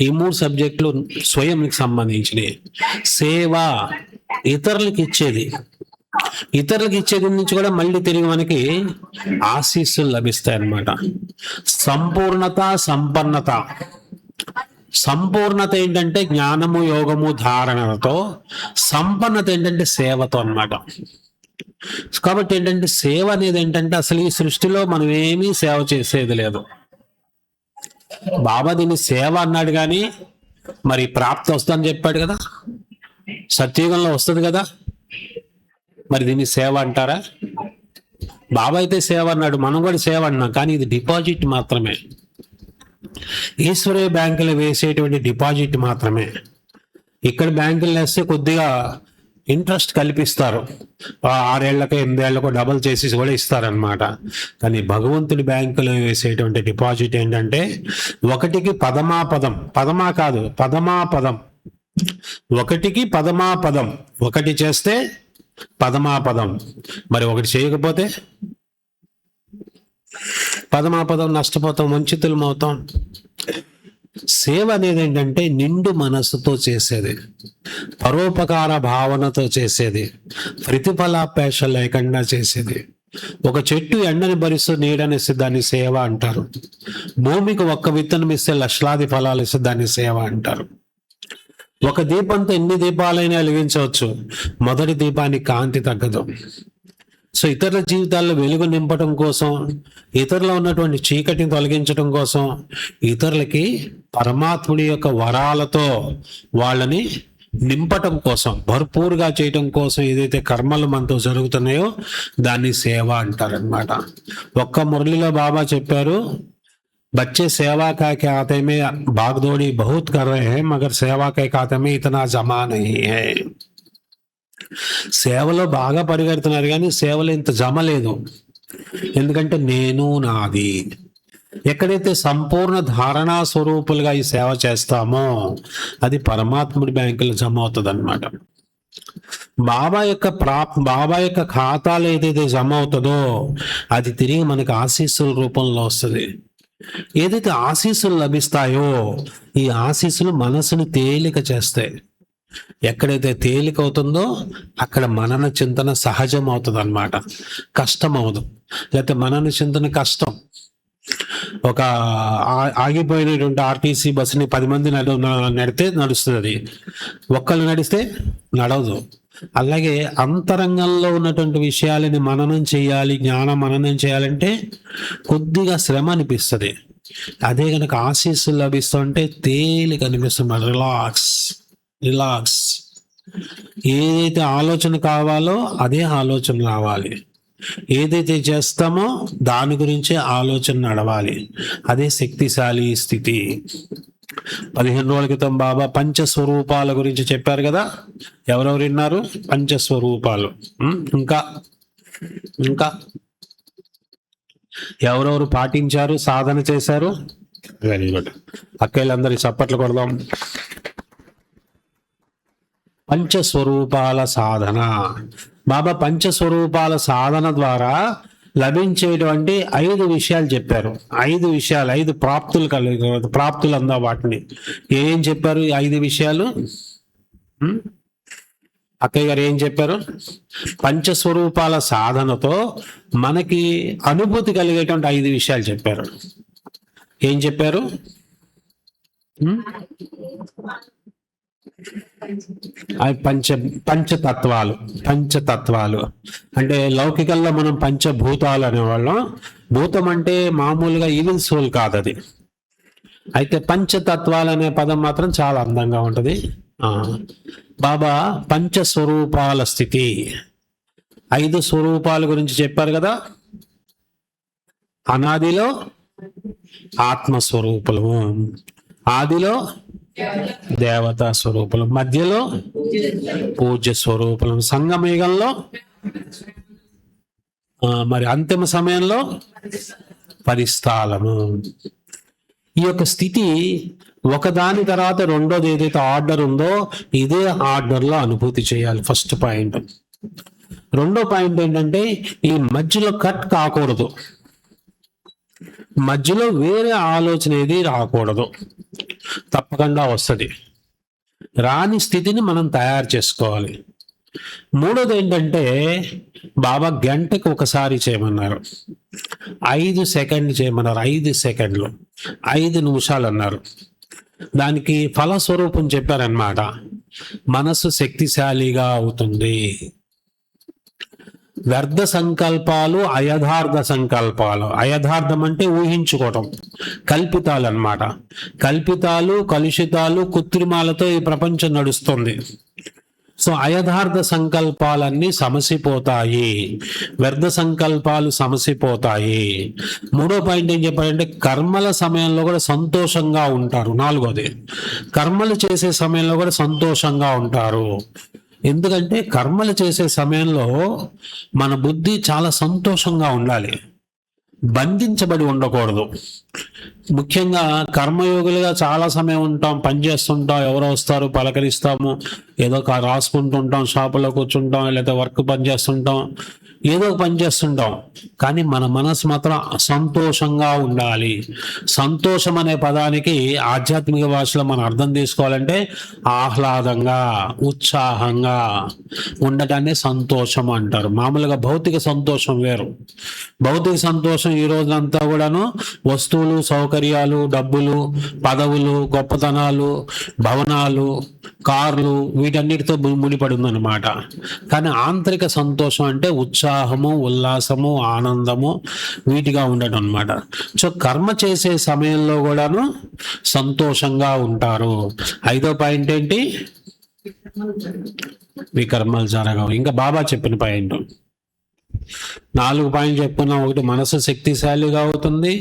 ఈ 3 సబ్జెక్టులు స్వయంకి సంబంధించినవి. సేవ ఇతరులకు ఇచ్చేది. ఇతరులకు ఇచ్చేది నుంచి కూడా మళ్ళీ తిరిగి మనకి ఆశీస్సులు లభిస్తాయి అన్నమాట. సంపూర్ణత, సంపన్నత. సంపూర్ణత ఏంటంటే జ్ఞానము, యోగము, ధారణతో. సంపన్నత ఏంటంటే సేవతో అన్నమాట. కాబట్టి ఏంటంటే సేవ అనేది ఏంటంటే, అసలు ఈ సృష్టిలో మనం ఏమీ సేవ చేసేది లేదు. బాబా దీన్ని సేవ అన్నాడు, కానీ మరి ప్రాప్తి వస్తుందని చెప్పాడు కదా, సత్యుగంలో వస్తుంది కదా, మరి దీన్ని సేవ అంటారా? బాబా అయితే సేవ అన్నాడు, మనం కూడా సేవ అన్నాం, కానీ ఇది డిపాజిట్ మాత్రమే. ఈశ్వరీయ బ్యాంకులు వేసేటువంటి డిపాజిట్ మాత్రమే. ఇక్కడ బ్యాంకులు వేస్తే కొద్దిగా ఇంట్రెస్ట్ కల్పిస్తారు, 6 ఏళ్లకో 8 ఏళ్లకో డబల్ చేసి కూడా ఇస్తారనమాట. కానీ భగవంతుడి బ్యాంకులో వేసేటువంటి డిపాజిట్ ఏంటంటే, 1కి పదమాపదం, పదమా కాదు పదమాపదం, 1కి పదమాపదం. 1 చేస్తే పదమాపదం, మరి 1 చేయకపోతే పదమాపదం, నష్టపోతాం, వంచితులం అవుతాం. సేవ అనేది ఏంటంటే నిండు మనస్సుతో చేసేది, పరోపకార భావనతో చేసేది, ప్రతిఫలాపేక్ష లేకుండా చేసేది. ఒక చెట్టు ఎండని భరిస్తూ నీడనిస్తే దాన్ని సేవ అంటారు. భూమికి 1 విత్తనం ఇస్తే లక్షలాది ఫలాలు ఇస్తే దాన్ని సేవ అంటారు. ఒక దీపంతో ఎన్ని దీపాలైనా వెలిగించవచ్చు, మొదటి దీపానికి కాంతి తగ్గదు. సో ఇతరుల జీవితాల్లో వెలుగు నింపడం కోసం, ఇతరులో ఉన్నటువంటి చీకటిని తొలగించడం కోసం, ఇతరులకి పరమాత్ముడి యొక్క వరాలతో వాళ్ళని నింపటం కోసం, భర్పూరుగా చేయటం కోసం ఏదైతే కర్మలు మనతో జరుగుతున్నాయో దాన్ని సేవ అంటారనమాట. ఒక్క మురళిలో బాబా చెప్పారు, बच्चे सेवा का खाते में भागदौड़ी बहुत कर रहे हैं, मगर सेवा के खाते में इतना जमा नहीं है. సేవలో బాగా పరిగెడుతున్నారు కానీ సేవలో ఇంత జమ లేదు. ఎందుకంటే నేను నాది. ఎక్కడైతే సంపూర్ణ ధారణా స్వరూపులుగా ఈ సేవ చేస్తామో అది పరమాత్ముడి బ్యాంకులో జమ అవుతుంది అనమాట. బాబా యొక్క ఖాతాలో ఏదైతే జమ అవుతుందో అది తిరిగి మనకి ఆశీస్సుల రూపంలో వస్తుంది. ఏదైతే ఆశీస్సులు లభిస్తాయో ఈ ఆశీస్సులు మనసుని తేలిక చేస్తాయి. ఎక్కడైతే తేలిక అవుతుందో అక్కడ మనన చింతన సహజం అవుతుంది అనమాట, కష్టం అవదు. లేకపోతే మనన చింతన కష్టం. ఒక ఆగిపోయినటువంటి ఆర్టీసీ బస్సుని 10 మంది నడితే నడుస్తుంది, అది ఒక్కళ్ళు నడిస్తే నడవదు. అలాగే అంతరంగంలో ఉన్నటువంటి విషయాలని మననం చేయాలి, జ్ఞానం మననం చేయాలంటే కొద్దిగా శ్రమ అనిపిస్తుంది. అదే కనుక ఆశీస్సులు లభిస్తుంటే తేలిక అనిపిస్తుంది, రిలాక్స్. ఏదైతే ఆలోచన కావాలో అదే ఆలోచన రావాలి, ఏదైతే చేస్తామో దాని గురించే ఆలోచన నడవాలి. అదే శక్తిశాలి స్థితి. 15 రోజుల క్రితం బాబా పంచస్వరూపాల గురించి చెప్పారు కదా, ఎవరెవరు విన్నారు? పంచస్వరూపాలు. ఇంకా ఇంకా ఎవరెవరు పాటించారు, సాధన చేశారు? Very good. అక్కలందరి చప్పట్లు కొడదాం. పంచస్వరూపాల సాధన. బాబా పంచస్వరూపాల సాధన ద్వారా లభించేటువంటి 5 విషయాలు చెప్పారు. 5 విషయాలు, 5 ప్రాప్తులు అందా వాటిని ఏం చెప్పారు? 5 విషయాలు అక్కయ్య గారు ఏం చెప్పారు? పంచస్వరూపాల సాధనతో మనకి అనుభూతి కలిగేటువంటి 5 విషయాలు చెప్పారు. ఏం చెప్పారు? పంచతత్వాలు అంటే లౌకికల్లో మనం పంచభూతాలు అనేవాళ్ళం. భూతం అంటే మామూలుగా ఈవిల్ సోల్ కాదు అది. అయితే పంచతత్వాలు అనే పదం మాత్రం చాలా అందంగా ఉంటది. బాబా పంచస్వరూపాల స్థితి, 5 స్వరూపాల గురించి చెప్పారు కదా. అనాదిలో ఆత్మస్వరూపులము, ఆదిలో దేవతా స్వరూపులు, మధ్యలో పూజ్య స్వరూపులు, సంగమయుగంలో మరి అంతిమ సమయంలో పరిస్థాలము. ఈ యొక్క స్థితి ఒకదాని తర్వాత రెండోది ఏదైతే ఆర్డర్ ఉందో ఇదే ఆర్డర్లో అనుభూతి చేయాలి. First point. రెండో పాయింట్ ఏంటంటే ఈ మధ్యలో కట్ కాకూడదు, మధ్యలో వేరే ఆలోచన ఏది రాకూడదు. తప్పకుండా వస్తుంది, రాని స్థితిని మనం తయారు చేసుకోవాలి. మూడోది ఏంటంటే బాబా గంటకు ఒకసారి చేయమన్నారు, 5 సెకండ్లు చేయమన్నారు. 5 సెకండ్లు, 5 నిమిషాలు అన్నారు. దానికి ఫలస్వరూపం చెప్పారనమాట. మనసు శక్తిశాలిగా అవుతుంది. వ్యర్థ సంకల్పాలు, అయథార్థ సంకల్పాలు. అయథార్థం అంటే ఊహించుకోవటం, కల్పితాలు అన్నమాట. కల్పితాలు, కలుషితాలు, కృత్రిమాలతో ఈ ప్రపంచం నడుస్తుంది. సో అయథార్థ సంకల్పాలన్నీ సమసిపోతాయి, వ్యర్థ సంకల్పాలు సమసిపోతాయి. మూడో పాయింట్ ఏం చెప్పారంటే కర్మల సమయంలో కూడా సంతోషంగా ఉంటారు. నాలుగోది, కర్మలు చేసే సమయంలో కూడా సంతోషంగా ఉంటారు. ఎందుకంటే కర్మలు చేసే సమయంలో మన బుద్ధి చాలా సంతోషంగా ఉండాలి, బంధించబడి ఉండకూడదు. ముఖ్యంగా కర్మయోగులుగా చాలా సమయం ఉంటాం, పనిచేస్తుంటాం, ఎవరో వస్తారు పలకరిస్తాము, ఏదో రాసుకుంటుంటాం, షాపులో కూర్చుంటాం, లేదా వర్క్ పని చేస్తుంటాం, ఏదో పని చేస్తుంటాం. కానీ మన మనసు మాత్రం సంతోషంగా ఉండాలి. సంతోషం అనే పదానికి ఆధ్యాత్మిక భాషలో మనం అర్థం తీసుకోవాలంటే ఆహ్లాదంగా, ఉత్సాహంగా ఉండటాన్ని సంతోషం అంటారు. మామూలుగా భౌతిక సంతోషం వేరు. భౌతిక సంతోషం ఈ రోజంతా కూడాను వస్తువులు, సౌకర్యాలు, డబ్బులు, పదవులు, గొప్పతనాలు, భవనాలు, కార్లు, వీటన్నిటితో ముడిపడి ఉందన్నమాట. కానీ ఆంతరిక సంతోషం అంటే ఉత్సాహము, ఉల్లాసము, ఆనందము, వీటిగా ఉండటం అనమాట. సో కర్మ చేసే సమయంలో కూడాను సంతోషంగా ఉంటారు. 5వ పాయింట్ ఏంటి? వికర్మలు జరగవు. ఇంకా బాబా చెప్పిన పాయింట్ 4 పాయింట్లు చెప్పుకున్నాం. ఒకటి, మనసు శక్తిశాలిగా అవుతుంది,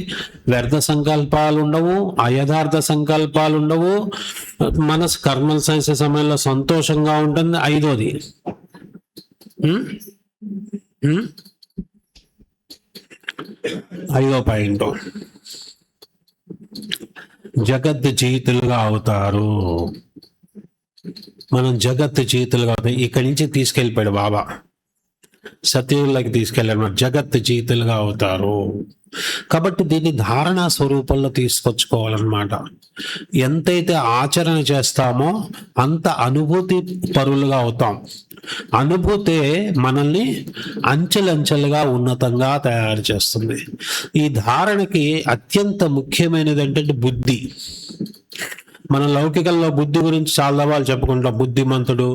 వ్యర్థ సంకల్పాలు ఉండవు, అయథార్థ సంకల్పాలు ఉండవు, మనసు కర్మలు చేసే సమయంలో సంతోషంగా ఉంటుంది. 5వది 5వ పాయింట్ జగత్ జీతులుగా అవుతారు. మనం జగత్ జీతులుగా అవుతాం. ఇక్కడి నుంచి తీసుకెళ్ళిపోయాడు బాబా, సత్యులకి తీసుకెళ్ళారు. జగత్ జీతులుగా అవుతారు. కాబట్టి దీన్ని ధారణా స్వరూపంలో తీసుకొచ్చుకోవాలన్నమాట. ఎంతైతే ఆచరణ చేస్తామో అంత అనుభూతి పరులుగా అవుతాం. అనుభూతే మనల్ని అంచెలంచెలుగా ఉన్నతంగా తయారు చేస్తుంది. ఈ ధారణకి అత్యంత ముఖ్యమైనది ఏంటంటే బుద్ధి. మన లౌకికంలో బుద్ధి గురించి చాలా వాళ్ళు చెప్పుకుంటాం. బుద్ధిమంతుడు,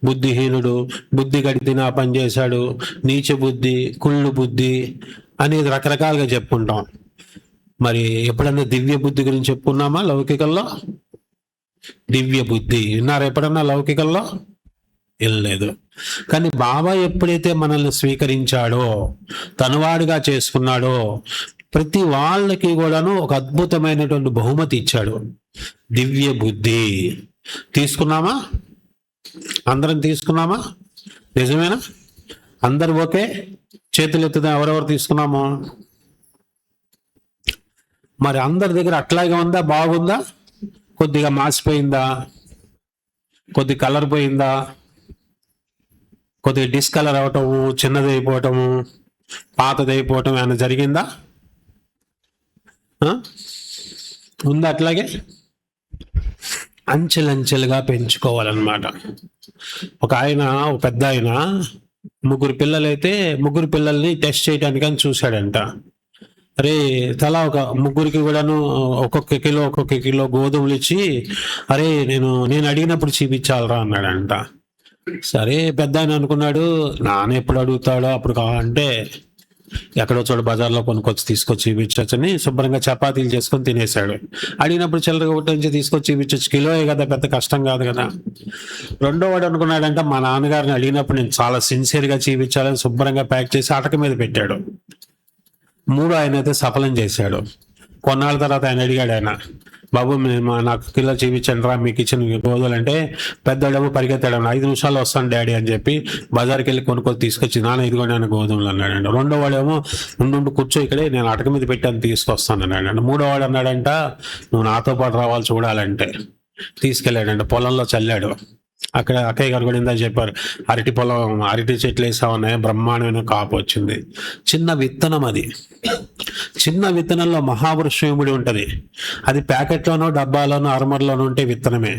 బుద్ధిహీనుడు, బుద్ధి గడితిన పని చేశాడు, నీచ బుద్ధి, కుళ్ళు బుద్ధి అనేది రకరకాలుగా చెప్పుకుంటాం. మరి ఎప్పుడన్నా దివ్య బుద్ధి గురించి చెప్పుకున్నామా లౌకికంలో? దివ్య బుద్ధి విన్నారా ఎప్పుడన్నా లౌకికంలో? వెళ్ళలేదు. కానీ బాబా ఎప్పుడైతే మనల్ని స్వీకరించాడో, తనవాడిగా చేసుకున్నాడో, ప్రతి వాళ్ళకి కూడాను ఒక అద్భుతమైనటువంటి బహుమతి ఇచ్చాడు, దివ్య బుద్ధి. తీసుకున్నామా? అందరం తీసుకున్నామా? నిజమేనా? అందరు ఓకే? చేతులు ఎత్తుదా ఎవరెవరు తీసుకున్నామో? మరి అందరి దగ్గర అట్లాగే ఉందా? బాగుందా? కొద్దిగా మాసిపోయిందా? కొద్ది కలర్ పోయిందా? కొద్దిగా డిస్కలర్ అవటము, చిన్నది అయిపోవటము, పాతది అయిపోవటం ఏమైనా జరిగిందా? ఉందా అట్లాగే? అంచెలంచెలుగా పెంచుకోవాలన్నమాట. ఒక పెద్ద ఆయన ముగ్గురు పిల్లల్ని టెస్ట్ చేయడానికి అని చూశాడంట. అరే తలా ముగ్గురికి కూడాను ఒక్కొక్క కిలో గోధుమలు ఇచ్చి, అరే నేను అడిగినప్పుడు చూపించాలరా అన్నాడంట. సరే పెద్ద ఆయన అనుకున్నాడు, నాన్న ఎప్పుడు అడుగుతాడో అప్పుడు కావాలంటే ఎక్కడో చోట బజార్లో కొనుక్కొచ్చి తీసుకొచ్చి చూపించని శుభ్రంగా చపాతీలు చేసుకొని తినేశాడు. అడిగినప్పుడు చిల్లరగా ఒకటి నుంచి తీసుకొచ్చి చూపించచ్చు, కిలోయే కదా, పెద్ద కష్టం కాదు కదా. రెండో వాడు అనుకున్నాడంటే మా నాన్నగారిని అడిగినప్పుడు నేను చాలా సిన్సియర్గా చూపించాలని శుభ్రంగా ప్యాక్ చేసి అటక మీద పెట్టాడు. మూడో ఆయన అయితే సఫలం చేశాడు. కొన్నాళ్ళ తర్వాత ఆయన అడిగాడు, బాబు నాకు కిలో చూపించండి రా మీకు ఇచ్చిన గోధుమలు అంటే, పెద్దోడేమో పరిగెత్తాడు, 5 నిమిషాలు వస్తాను డాడీ అని చెప్పి బజార్కి వెళ్ళి కొనుక్కొని తీసుకొచ్చి, నాన్న ఇదిగోండి నేను గోధుమలు అన్నాడంట. రెండో వాడేమో ఉండు కూర్చో ఇక్కడే, నేను అటక మీద పెట్టాను తీసుకొస్తాను అన్నాడంట. మూడో వాడు అన్నాడంట, నువ్వు నాతో పాటు రావాలి చూడాలంటే. తీసుకెళ్ళాడంట, పొలంలో చల్లాడు. అక్కడ అక్కయ్య గారు కూడా ఇందా చెప్పారు, అరటి చెట్లు వేసా ఉన్నాయి, బ్రహ్మాండమైన కాపు వచ్చింది. చిన్న విత్తనం, అది చిన్న విత్తనంలో మహావృక్షం ఇమిడి ఉంటుంది. అది ప్యాకెట్లోనో డబ్బాలోనో అరమర్లోనో ఉంటే విత్తనమే.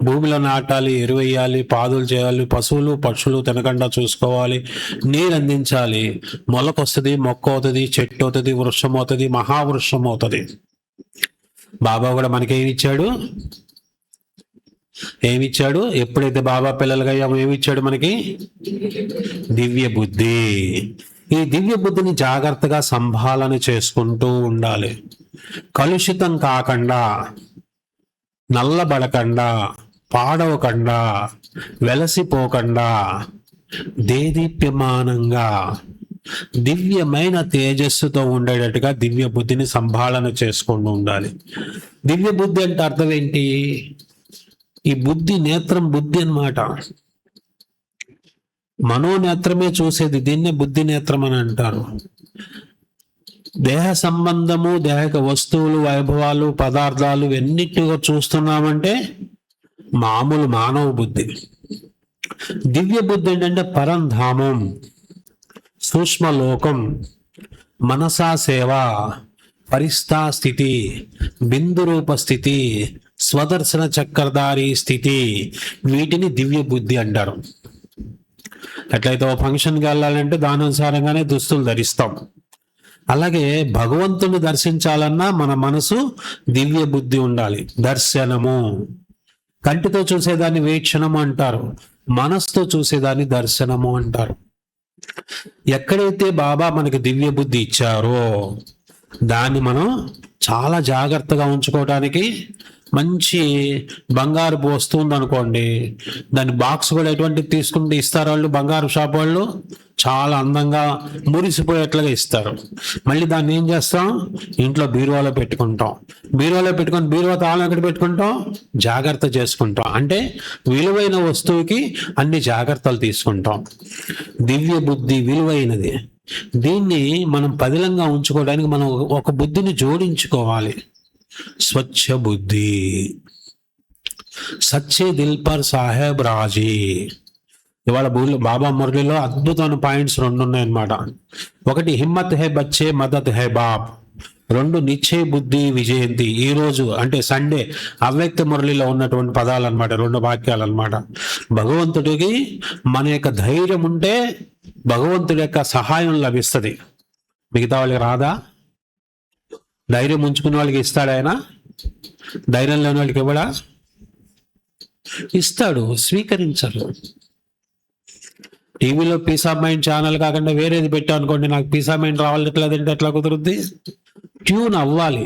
భూమిలో నాటాలి, ఎరువేయాలి, పాదులు చేయాలి, పశువులు పక్షులు తినకుండా చూసుకోవాలి, నీరు అందించాలి. మొలకొస్తుంది, మొక్క అవుతుంది, చెట్టు అవుతుంది, వృక్షం అవుతుంది, మహావృక్షం అవుతుంది. బాబా కూడా మనకేమిచ్చాడు? ఏమిచ్చాడు? ఎప్పుడైతే బాబా పిల్లలుగా అయ్యామో ఏమిచ్చాడు మనకి? దివ్య బుద్ధి. ఈ దివ్య బుద్ధిని జాగ్రత్తగా సంభాలన చేసుకుంటూ ఉండాలి. కలుషితం కాకుండా, నల్లబడకుండా, పాడవకుండా, వెలసిపోకుండా, దేదీప్యమానంగా దివ్యమైన తేజస్సుతో ఉండేటట్టుగా దివ్య బుద్ధిని సంభాలన చేసుకుంటూ ఉండాలి. దివ్య బుద్ధి అంటే అర్థం ఏంటి? ఈ బుద్ధి నేత్రం, బుద్ధి అన్నమాట. మనోనేత్రమే చూసేది, దీన్నే బుద్ధి నేత్రం అని అంటారు. దేహ సంబంధము, దేహక వస్తువులు, వైభవాలు, పదార్థాలు ఎన్నిటిగా చూస్తున్నామంటే మామూలు మానవ బుద్ధి. దివ్య బుద్ధి ఏంటంటే పరంధామం, సూక్ష్మలోకం, మనసా సేవ, పరిస్థా స్థితి, బిందు రూప స్థితి, స్వదర్శన చక్రధారి స్థితి, వీటిని దివ్య బుద్ధి అంటారు. ఎట్లయితే ఓ ఫంక్షన్కి వెళ్ళాలంటే దాని అనుసారంగానే దుస్తులు ధరిస్తాం. అలాగే భగవంతుని దర్శించాలన్నా మన మనసు దివ్య బుద్ధి ఉండాలి. దర్శనము, కంటితో చూసేదాన్ని వీక్షణము అంటారు, మనసుతో చూసేదాన్ని దర్శనము అంటారు. ఎక్కడైతే బాబా మనకి దివ్య బుద్ధి ఇచ్చారో దాన్ని మనం చాలా జాగ్రత్తగా ఉంచుకోవడానికి, మంచి బంగారు వస్తుంది అనుకోండి, దాని బాక్స్ కూడా ఎటువంటిది తీసుకుంటే ఇస్తారు వాళ్ళు, బంగారు షాప్ వాళ్ళు చాలా అందంగా మురిసిపోయేట్లుగా ఇస్తారు. మళ్ళీ దాన్ని ఏం చేస్తాం? ఇంట్లో బీరువాలో పెట్టుకుంటాం. బీరువాలో పెట్టుకొని బీరువా తాళం ఎక్కడ పెట్టుకుంటాం? జాగ్రత్త చేసుకుంటాం. అంటే విలువైన వస్తువుకి అన్ని జాగ్రత్తలు తీసుకుంటాం. దివ్య బుద్ధి విలువైనది. దీన్ని మనం పదిలంగా ఉంచుకోవడానికి మనం ఒక బుద్ధిని జోడించుకోవాలి. స్వచ్ఛ బుద్ధి. సచ్చే దిల్ పర్ సాహెబ్ రాజీ. ఇవాళ బాబా మురళిలో అద్భుతమైన పాయింట్స్ 2 ఉన్నాయన్నమాట. ఒకటి హిమ్మత్ హై బచ్చే మదద్ హై బాప్. 2 నిశ్చయ బుద్ధి విజయంతి. ఈ రోజు అంటే సండే అవ్యక్త మురళిలో ఉన్నటువంటి పదాలు అనమాట, 2 వాక్యాలు అనమాట. భగవంతుడికి మన యొక్క ధైర్యం ఉంటే భగవంతుడి యొక్క సహాయం లభిస్తుంది. మిగతా వాళ్ళకి రాదా? ధైర్యం ఉంచుకున్న వాళ్ళకి ఇస్తాడు ఆయన, ధైర్యం లేని వాళ్ళకి ఇవ్వడా? ఇస్తాడు, స్వీకరించరు. టీవీలో పీస్ ఆఫ్ మైండ్ ఛానల్ కాకుండా వేరేది పెట్టాం అనుకోండి, నాకు పీస్ ఆఫ్ మైండ్ రావాలంటే ఎట్లా కుదురుద్ది? ట్యూన్ అవ్వాలి.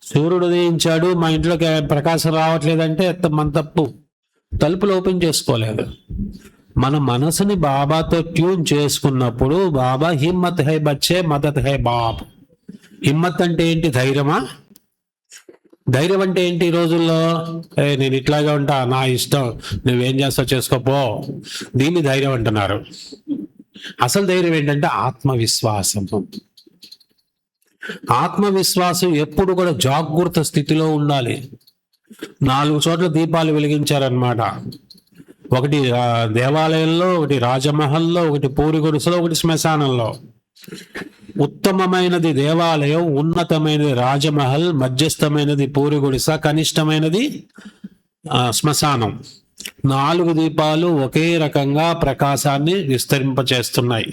సూర్యుడు ఉదయించాడు, మా ఇంట్లోకి ప్రకాశం రావట్లేదంటే మన తప్పు. తలుపులు ఓపెన్ చేసుకోలేదు. మన మనసుని బాబాతో ట్యూన్ చేసుకున్నప్పుడు బాబా హిమ్మత్ హై బచ్చే మదద్ హై బాప్. హిమ్మత్ అంటే ఏంటి? ధైర్యమా? ధైర్యం అంటే ఏంటి ఈ రోజుల్లో? నేను ఇట్లాగే ఉంటా, నా ఇష్టం, నువ్వేం చేస్తావు చేసుకోపో, దీన్ని ధైర్యం అంటున్నారు. అసలు ధైర్యం ఏంటంటే ఆత్మవిశ్వాసం. ఆత్మవిశ్వాసం ఎప్పుడు కూడా జాగృత స్థితిలో ఉండాలి. 4 చోట్ల దీపాలు వెలిగించారనమాట. ఒకటి దేవాలయంలో, ఒకటి రాజమహల్లో, ఒకటి పూరి గుడిసెలో, ఒకటి శ్మశానంలో. ఉత్తమమైనది దేవాలయం, ఉన్నతమైనది రాజమహల్, మధ్యస్థమైనది పూరి గుడిస, కనిష్టమైనది శ్మశానం. 4 దీపాలు ఒకే రకంగా ప్రకాశాన్ని విస్తరింపచేస్తున్నాయి.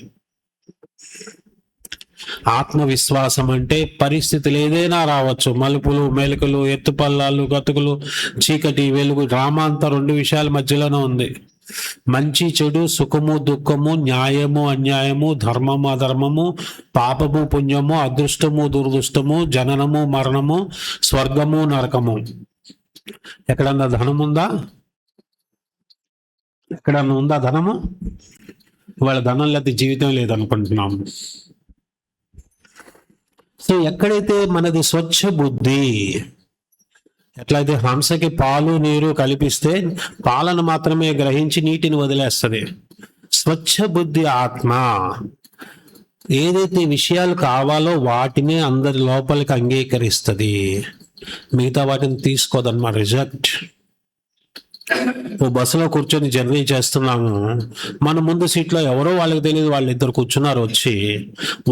ఆత్మవిశ్వాసం అంటే పరిస్థితులు ఏదైనా రావచ్చు, మలుపులు మెలుకులు, ఎత్తుపల్లాలు, గతుకులు, చీకటి వెలుగు, రామాంత 2 విషయాల మధ్యలోనే ఉంది. మంచి చెడు, సుఖము దుఃఖము, న్యాయము అన్యాయము, ధర్మము అధర్మము, పాపము పుణ్యము, అదృష్టము దురదృష్టము, జననము మరణము, స్వర్గము నరకము. ఎక్కడన్నా ధనం ఉందా? ఎక్కడన్నా ఉందా ధనము? వాళ్ళ ధనం లేకపోతే జీవితం లేదనుకుంటున్నాము. సో ఎక్కడైతే మనది స్వచ్ఛ బుద్ధి, ఎట్లయితే హంసకి పాలు నీరు కలిపిస్తే పాలను మాత్రమే గ్రహించి నీటిని వదిలేస్తుంది. స్వచ్ఛ బుద్ధి ఆత్మ ఏదైతే విషయాలు కావాలో వాటిని అందరి లోపలికి అంగీకరిస్తుంది, మిగతా వాటిని తీసుకోదన్నమాట, రిజెక్ట్. ఓ బస్సులో కూర్చొని జర్నీ చేస్తున్నాము, మన ముందు సీట్లో ఎవరో వాళ్ళకి తెలియదు, వాళ్ళిద్దరు కూర్చున్నారు. వచ్చి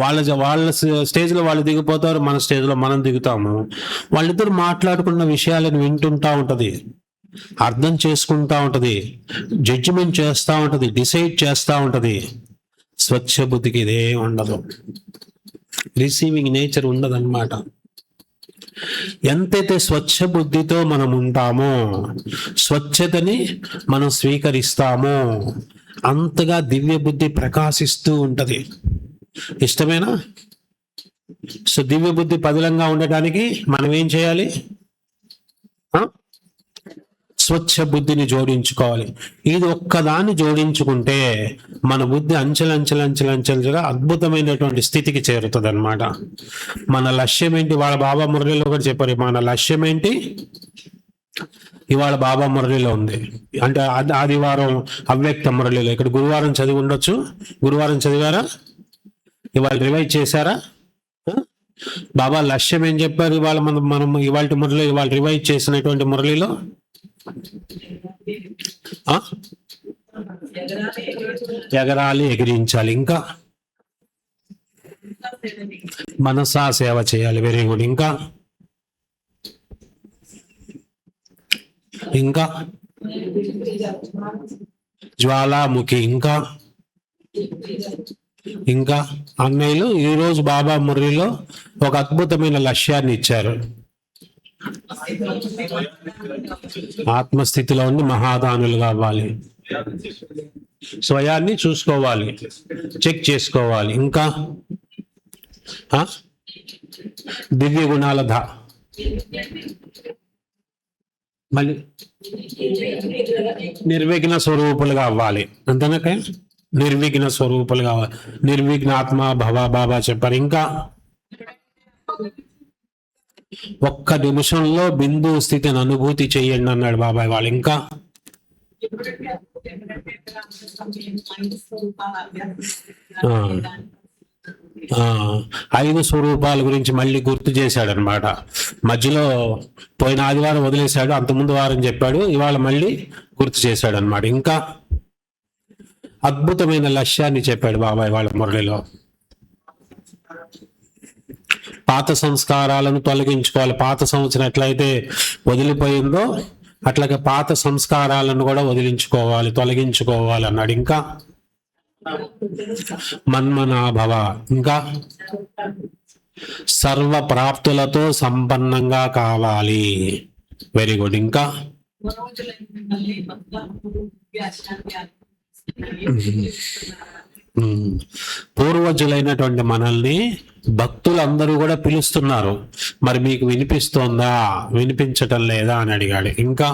వాళ్ళ స్టేజ్లో వాళ్ళు దిగిపోతారు, మన స్టేజ్లో మనం దిగుతాము. వాళ్ళిద్దరు మాట్లాడుకున్న విషయాలను వింటుంటా ఉంటది, అర్థం చేసుకుంటా ఉంటది, జడ్జిమెంట్ చేస్తూ ఉంటది, డిసైడ్ చేస్తూ ఉంటది. స్వచ్ఛ బుద్ధికి ఇదే ఉండదు, రిసీవింగ్ నేచర్ ఉండదన్నమాట. ఎంతైతే స్వచ్ఛ బుద్ధితో మనం ఉంటామో, స్వచ్ఛతని మనం స్వీకరిస్తామో, అంతగా దివ్య బుద్ధి ప్రకాశిస్తూ ఉంటది. ఇష్టమేనా? సో దివ్య బుద్ధి పదిలంగా ఉండటానికి మనం ఏం చేయాలి? స్వచ్ఛ బుద్ధిని జోడించుకోవాలి. ఇది ఒక్కదాన్ని జోడించుకుంటే మన బుద్ధి అంచెలంచెలంచెలంచెలుగా అద్భుతమైనటువంటి స్థితికి చేరుతుంది అనమాట. మన లక్ష్యం ఏంటి? వాళ్ళ బాబా మురళిలో కూడా చెప్పారు, మన లక్ష్యం ఏంటి? ఇవాళ బాబా మురళిలో ఉంది అంటే ఆదివారం అవ్యక్త మురళిలో. ఇక్కడ గురువారం చదివి ఉండొచ్చు, గురువారం చదివారా? ఇవాళ రివైజ్ చేశారా? బాబా లక్ష్యం ఏం చెప్పారు ఇవాళ? మనం ఇవాళ మురళి, ఇవాళ రివైజ్ చేసినటువంటి మురళిలో ఎగరాలి, ఎగిరించాలి, ఇంకా మనసా సేవ చేయాలి. Very good. ఇంకా జ్వాలాముఖి, ఇంకా అన్నయ్యలు ఈరోజు బాబా మురళిలో ఒక అద్భుతమైన లక్ష్యాన్ని ఇచ్చారు. ఆత్మస్థితిలో ఉండి మహాదానులు కావాలి, స్వయాన్ని చూసుకోవాలి, చెక్ చేసుకోవాలి. ఇంకా దివ్య గుణాల మళ్ళీ నిర్విఘ్న స్వరూపులుగా అవ్వాలి. అంతేనాక నిర్విఘ్న స్వరూపులు కావాలి, నిర్విఘ్నాత్మ భవ బాబా చెప్పారు. ఇంకా ఒక్క నిమిషంలో బిందు స్థితిని అనుభూతి చెయ్యండి అన్నాడు బాబాయ్ వాళ్ళు. ఇంకా ఆ 5 స్వరూపాల గురించి మళ్ళీ గుర్తు చేశాడు అనమాట. మధ్యలో పోయిన ఆదివారం వదిలేశాడు, అంతకుముందు వారం చెప్పాడు, ఇవాళ మళ్ళీ గుర్తు చేశాడు అనమాట. ఇంకా అద్భుతమైన లక్ష్యాన్ని చెప్పాడు బాబాయ్ వాళ్ళ మురళిలో. పాత సంస్కారాలను తొలగించుకోవాలి. పాత సంవత్సరం ఎట్లయితే వదిలిపోయిందో అట్లాగే పాత సంస్కారాలను కూడా వదిలించుకోవాలి, తొలగించుకోవాలి అన్నాడు. ఇంకా మన్మనాభవ, ఇంకా సర్వ ప్రాప్తులతో సంపన్నంగా కావాలి. Very good. ఇంకా పూర్వజులైనటువంటి మనల్ని భక్తులందరూ కూడా పిలుస్తున్నారు, మరి మీకు వినిపిస్తోందా, వినిపించటం లేదా అని అడిగాడు. ఇంకా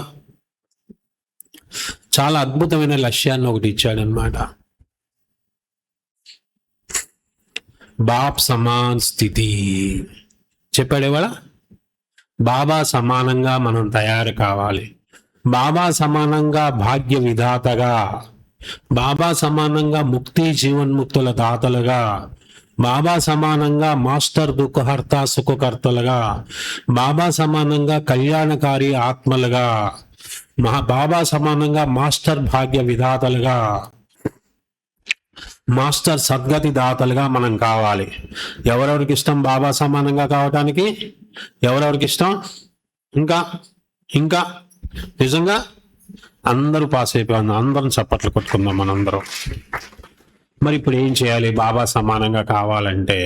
చాలా అద్భుతమైన లక్ష్యాన్ని ఒకటి ఇచ్చాడు అనమాట. బాప్ సమాన్ స్థితి చెప్పాడు ఇవాళ. బాబా సమానంగా మనం తయారు కావాలి. బాబా సమానంగా భాగ్య విధాతగా, బాబా సమానంగా ముక్తి జీవన్ముక్తుల దాతలుగా, బాబా సమానంగా మాస్టర్ దుఃఖహర్త సుఖకర్తలుగా, బాబా సమానంగా కళ్యాణకారి ఆత్మలుగా, బాబా సమానంగా మాస్టర్ భాగ్య విధాతలుగా, మాస్టర్ సద్గతి దాతలుగా మనం కావాలి. ఎవరెవరికి ఇష్టం బాబా సమానంగా కావటానికి? ఎవరెవరికి ఇష్టం? ఇంకా ఇంకా నిజంగా అందరూ పాస్ అయిపోయింది. అందరం చప్పట్లు కొట్టుకుందాం మనందరం. మరి ఇప్పుడు ఏం చేయాలి బాబా సమానంగా కావాలంటే?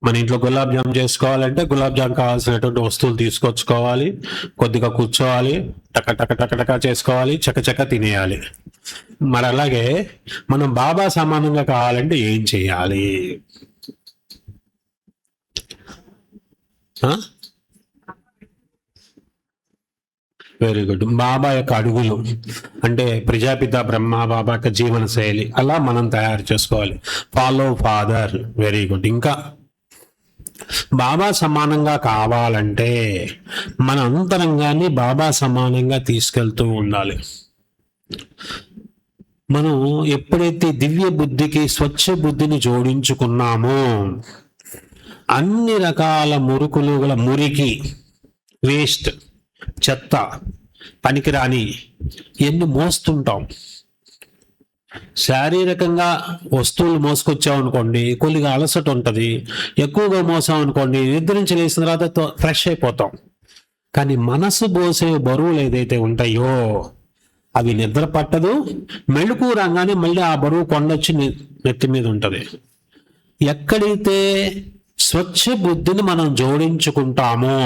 మన ఇంట్లో గులాబ్ జామ్ చేసుకోవాలంటే గులాబ్ జామ్ కావాల్సినటువంటి వస్తువులు తీసుకొచ్చుకోవాలి, కొద్దిగా కూర్చోవాలి, టక టక టక టక చేసుకోవాలి, చకచక తినేయాలి. మరి అలాగే మనం బాబా సమానంగా కావాలంటే ఏం చేయాలి? Very good. బాబా యొక్క అడుగులు అంటే ప్రజాపిత బ్రహ్మ బాబా యొక్క జీవన శైలి అలా మనం తయారు చేసుకోవాలి. Follow father. Very good. ఇంకా బాబా సమానంగా కావాలంటే మన అంతరంగాన్ని బాబా సమానంగా తీసుకెళ్తూ ఉండాలి. మనం ఎప్పుడైతే దివ్య బుద్ధికి స్వచ్ఛ బుద్ధిని జోడించుకున్నామో అన్ని రకాల మురుకులు గల మురికి, వేస్ట్, చెత్త, పనికిరాని ఎన్ని మోస్తుంటాం. శారీరకంగా వస్తువులు మోసుకొచ్చామనుకోండి కొద్దిగా అలసట ఉంటుంది, ఎక్కువగా మోసాం అనుకోండి నిద్ర నుంచి లేచిన తర్వాత ఫ్రెష్ అయిపోతాం. కానీ మనసు మోసే బరువులు ఏదైతే ఉంటాయో అవి నిద్ర పట్టదు, మెళుకు రాగానే మళ్ళీ ఆ బరువు కొండొచ్చి నెత్తి మీద ఉంటుంది. ఎక్కడైతే స్వచ్ఛ బుద్ధిని మనం జోడించుకుంటామో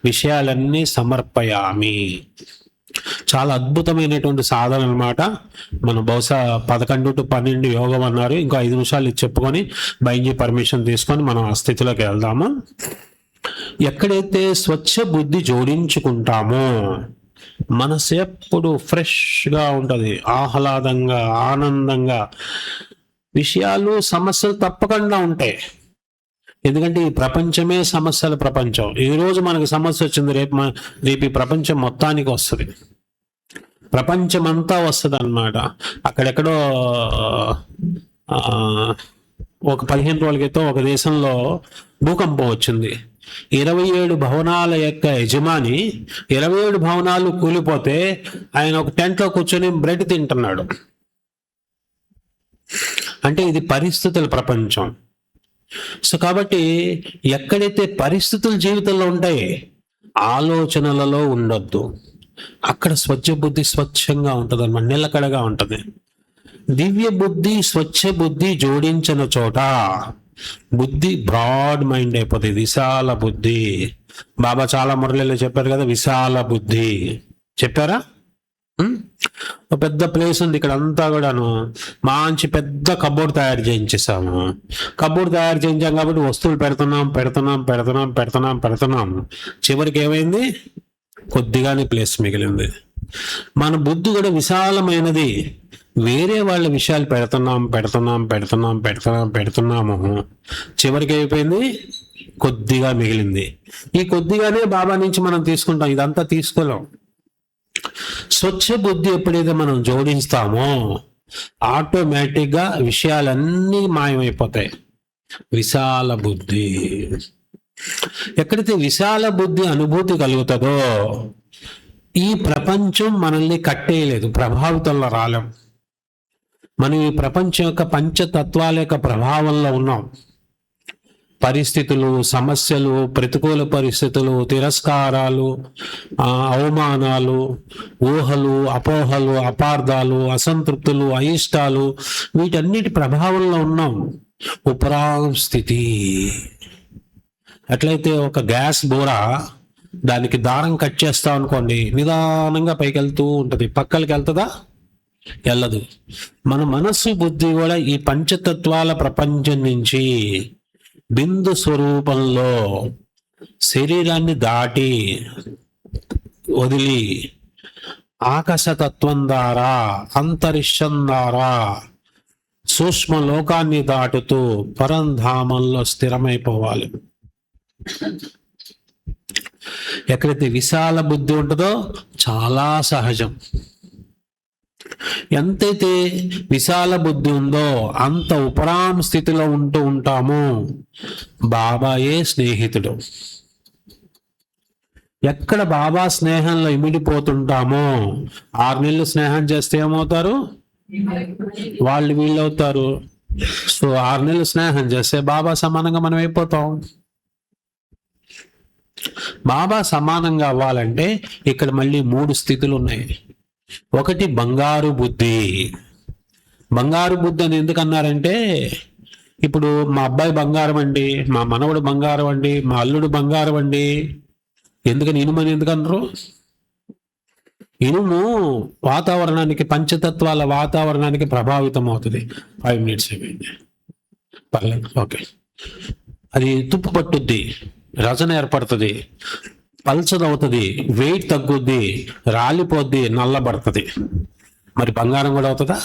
విషయాలన్నీ సమర్పయామి. చాలా అద్భుతమైనటువంటి సాధన అనమాట. మనం బహుశా 11 to 12 యోగం అన్నారు. ఇంకో 5 నిమిషాలు చెప్పుకొని బైంజీ పర్మిషన్ తీసుకొని మనం ఆ స్థితిలోకి వెళ్దాము. ఎక్కడైతే స్వచ్ఛ బుద్ధి జోడించుకుంటామో మనసు ఎప్పుడు ఫ్రెష్గా ఉంటుంది, ఆహ్లాదంగా, ఆనందంగా. విషయాలు సమస్యలు తప్పకుండా ఉంటాయి. ఎందుకంటే ఈ ప్రపంచమే సమస్యల ప్రపంచం. ఈ రోజు మనకు సమస్య వచ్చింది, రేపు ఈ ప్రపంచం మొత్తానికి వస్తుంది, ప్రపంచమంతా వస్తుంది అన్నమాట. అక్కడెక్కడో ఒక 15 రోజుల క్రితం ఒక దేశంలో భూకంపం వచ్చింది. 27 భవనాల యొక్క యజమాని 27 భవనాలు కూలిపోతే ఆయన ఒక టెంట్లో కూర్చొని బ్రెడ్ తింటున్నాడు. అంటే ఇది పరిస్థితుల ప్రపంచం. సో కాబట్టి ఎక్కడైతే పరిస్థితులు జీవితంలో ఉంటాయి ఆలోచనలలో ఉండొద్దు. అక్కడ స్వచ్ఛ బుద్ధి స్వచ్ఛంగా ఉంటుంది అన్నమాట, నిలకడగా ఉంటుంది. దివ్య బుద్ధి స్వచ్ఛ బుద్ధి జోడించిన చోట బుద్ధి బ్రాడ్ మైండ్ అయిపోతుంది, విశాల బుద్ధి. బాబా చాలా మురళిలో చెప్పారు కదా, విశాల బుద్ధి చెప్పారా? ఒక పెద్ద ప్లేస్ ఉంది ఇక్కడ అంతా కూడాను, మంచి పెద్ద కబోర్డ్ తయారు చేయించేసాము. కబోర్డ్ తయారు చేయించాం కాబట్టి వస్తువులు పెడుతున్నాం. చివరికి ఏమైంది? కొద్దిగానే ప్లేస్ మిగిలింది. మన బుద్ధి కూడా విశాలమైనది. వేరే వాళ్ళ విషయాలు పెడుతున్నాము. చివరికి అయిపోయింది, కొద్దిగా మిగిలింది. ఈ కొద్దిగానే బాబా నుంచి మనం తీసుకుంటాం, ఇదంతా తీసుకోలేం. స్వచ్ఛ బుద్ధి ఎప్పుడైతే మనం జోడిస్తామో ఆటోమేటిక్గా విషయాలన్నీ మాయమైపోతాయి. విశాల బుద్ధి. ఎక్కడైతే విశాల బుద్ధి అనుభూతి కలుగుతుందో ఈ ప్రపంచం మనల్ని కట్టేయలేదు, ప్రభావితంలో రాలేం. మనం ఈ ప్రపంచం యొక్క పంచతత్వాల యొక్క ప్రభావంలో ఉన్నాం. పరిస్థితులు, సమస్యలు, ప్రతికూల పరిస్థితులు, తిరస్కారాలు, అవమానాలు, ఊహలు, అపోహలు, అపార్థాలు, అసంతృప్తులు, అయిష్టాలు, వీటన్నిటి ప్రభావంలో ఉన్నాం. ఉపరామ స్థితి. అట్లయితే ఒక గ్యాస్ బోర, దానికి దారం కట్ చేస్తాం అనుకోండి, నిదానంగా పైకి వెళ్తూ ఉంటుంది. పక్కలకి వెళ్తుందా? వెళ్ళదు. మన మనస్సు, బుద్ధి కూడా ఈ పంచతత్వాల ప్రపంచం నుంచి బిందు స్వరూపంలో శరీరాన్ని దాటి వదిలి ఆకాశతత్వం ద్వారా, అంతరిక్షం ద్వారా సూక్ష్మ లోకాన్ని దాటుతూ పరంధామంలో స్థిరమైపోవాలి. ఎక్కడైతే విశాల బుద్ధి ఉంటుందో చాలా సహజం. ఎంతైతే విశాల బుద్ధి ఉందో అంత ఉపరామ స్థితిలో ఉంటూ ఉంటాము. బాబాయే స్నేహితుడు. ఎక్కడ బాబా స్నేహంలో ఇమిడిపోతుంటామో, 6 నెలలు స్నేహం చేస్తే ఏమవుతారు? వాళ్ళు వీళ్ళు అవుతారు. సో 6 నెలలు స్నేహం చేస్తే బాబా సమానంగా మనం అయిపోతాం. బాబా సమానంగా అవ్వాలంటే ఇక్కడ మళ్ళీ 3 స్థితులు ఉన్నాయి. ఒకటి బంగారు బుద్ధి. బంగారు బుద్ధి అని ఎందుకు అన్నారంటే, ఇప్పుడు మా అబ్బాయి బంగారం అండి, మా మనవడు బంగారం అండి, మా అల్లుడు బంగారం అండి. ఎందుకని ఇనుమని ఎందుకు అన్నారు? ఇనుము వాతావరణానికి, పంచతత్వాల వాతావరణానికి ప్రభావితం అవుతుంది. 5 మినిట్స్ అయిపోయింది, పర్లేదు, ఓకే. అది తుప్పు పట్టుద్ది, రచన ఏర్పడుతుంది, పల్చదవుతుంది, వెయిట్ తగ్గుద్ది, రాలిపోద్ది, నల్లబడుతుంది. మరి బంగారం కూడా అవుతుందా?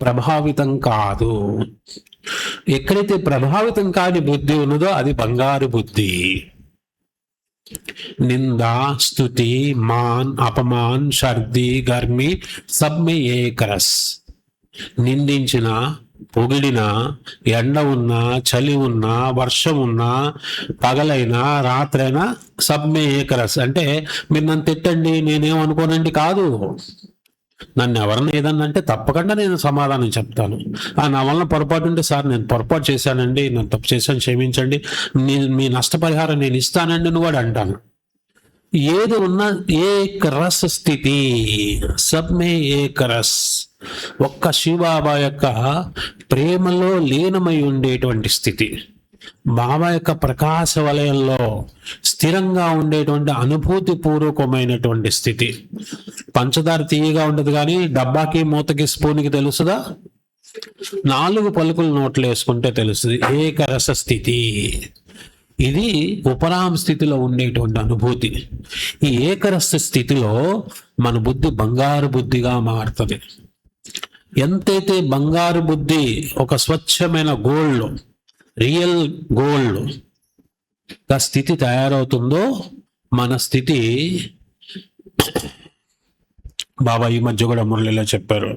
ప్రభావితం కాదు. ఎక్కడైతే ప్రభావితం కాని బుద్ధి ఉన్నదో అది బంగారు బుద్ధి. నిందా, స్తుతి, మాన్, అపమాన్, సర్ది, గర్మి సబ్ మే ఏక్ రస్. నిందించిన, పొగిడిన, ఎండ ఉన్నా, చలి ఉన్నా, వర్షం ఉన్నా, పగలైనా, రాత్రైనా సబ్ మే ఏక్ రస్. అంటే మీరు నన్ను తిట్టండి, నేనేమనుకోనండి కాదు. నన్ను ఎవరన్నా ఏదన్నా అంటే తప్పకుండా నేను సమాధానం చెప్తాను. నా వలన పొరపాటు ఉంటే, సార్ నేను పొరపాటు చేశానండి, నేను తప్పు చేశాను, క్షమించండి, మీ నష్టపరిహారం నేను ఇస్తానండి అని కూడా అంటాను. ఏది ఉన్నా ఏక్ రస్ స్థితి, సబ్ మే ఏక్ రస్. ఒక్క శివబాబా యొక్క ప్రేమలో లీనమై ఉండేటువంటి స్థితి, బాబా యొక్క ప్రకాశ వలయంలో స్థిరంగా ఉండేటువంటి అనుభూతి పూర్వకమైనటువంటి స్థితి. పంచదార తీయగా ఉండదు కానీ డబ్బాకి, మూతకి, స్పూన్కి తెలుసుదా? 4 పలుకులు నోట్లు వేసుకుంటే తెలుస్తుంది. ఏకరస స్థితి. ఇది ఉపరామ స్థితిలో ఉండేటువంటి అనుభూతి. ఈ ఏకరస స్థితిలో మన బుద్ధి బంగారు బుద్ధిగా మారుతుంది. ఎంతైతే బంగారు బుద్ధి ఒక స్వచ్ఛమైన గోల్డ్, రియల్ గోల్డ్ స్థితి తయారవుతుందో, మన స్థితి, బాబా ఈ మధ్య కూడా మురళిలో చెప్పారు,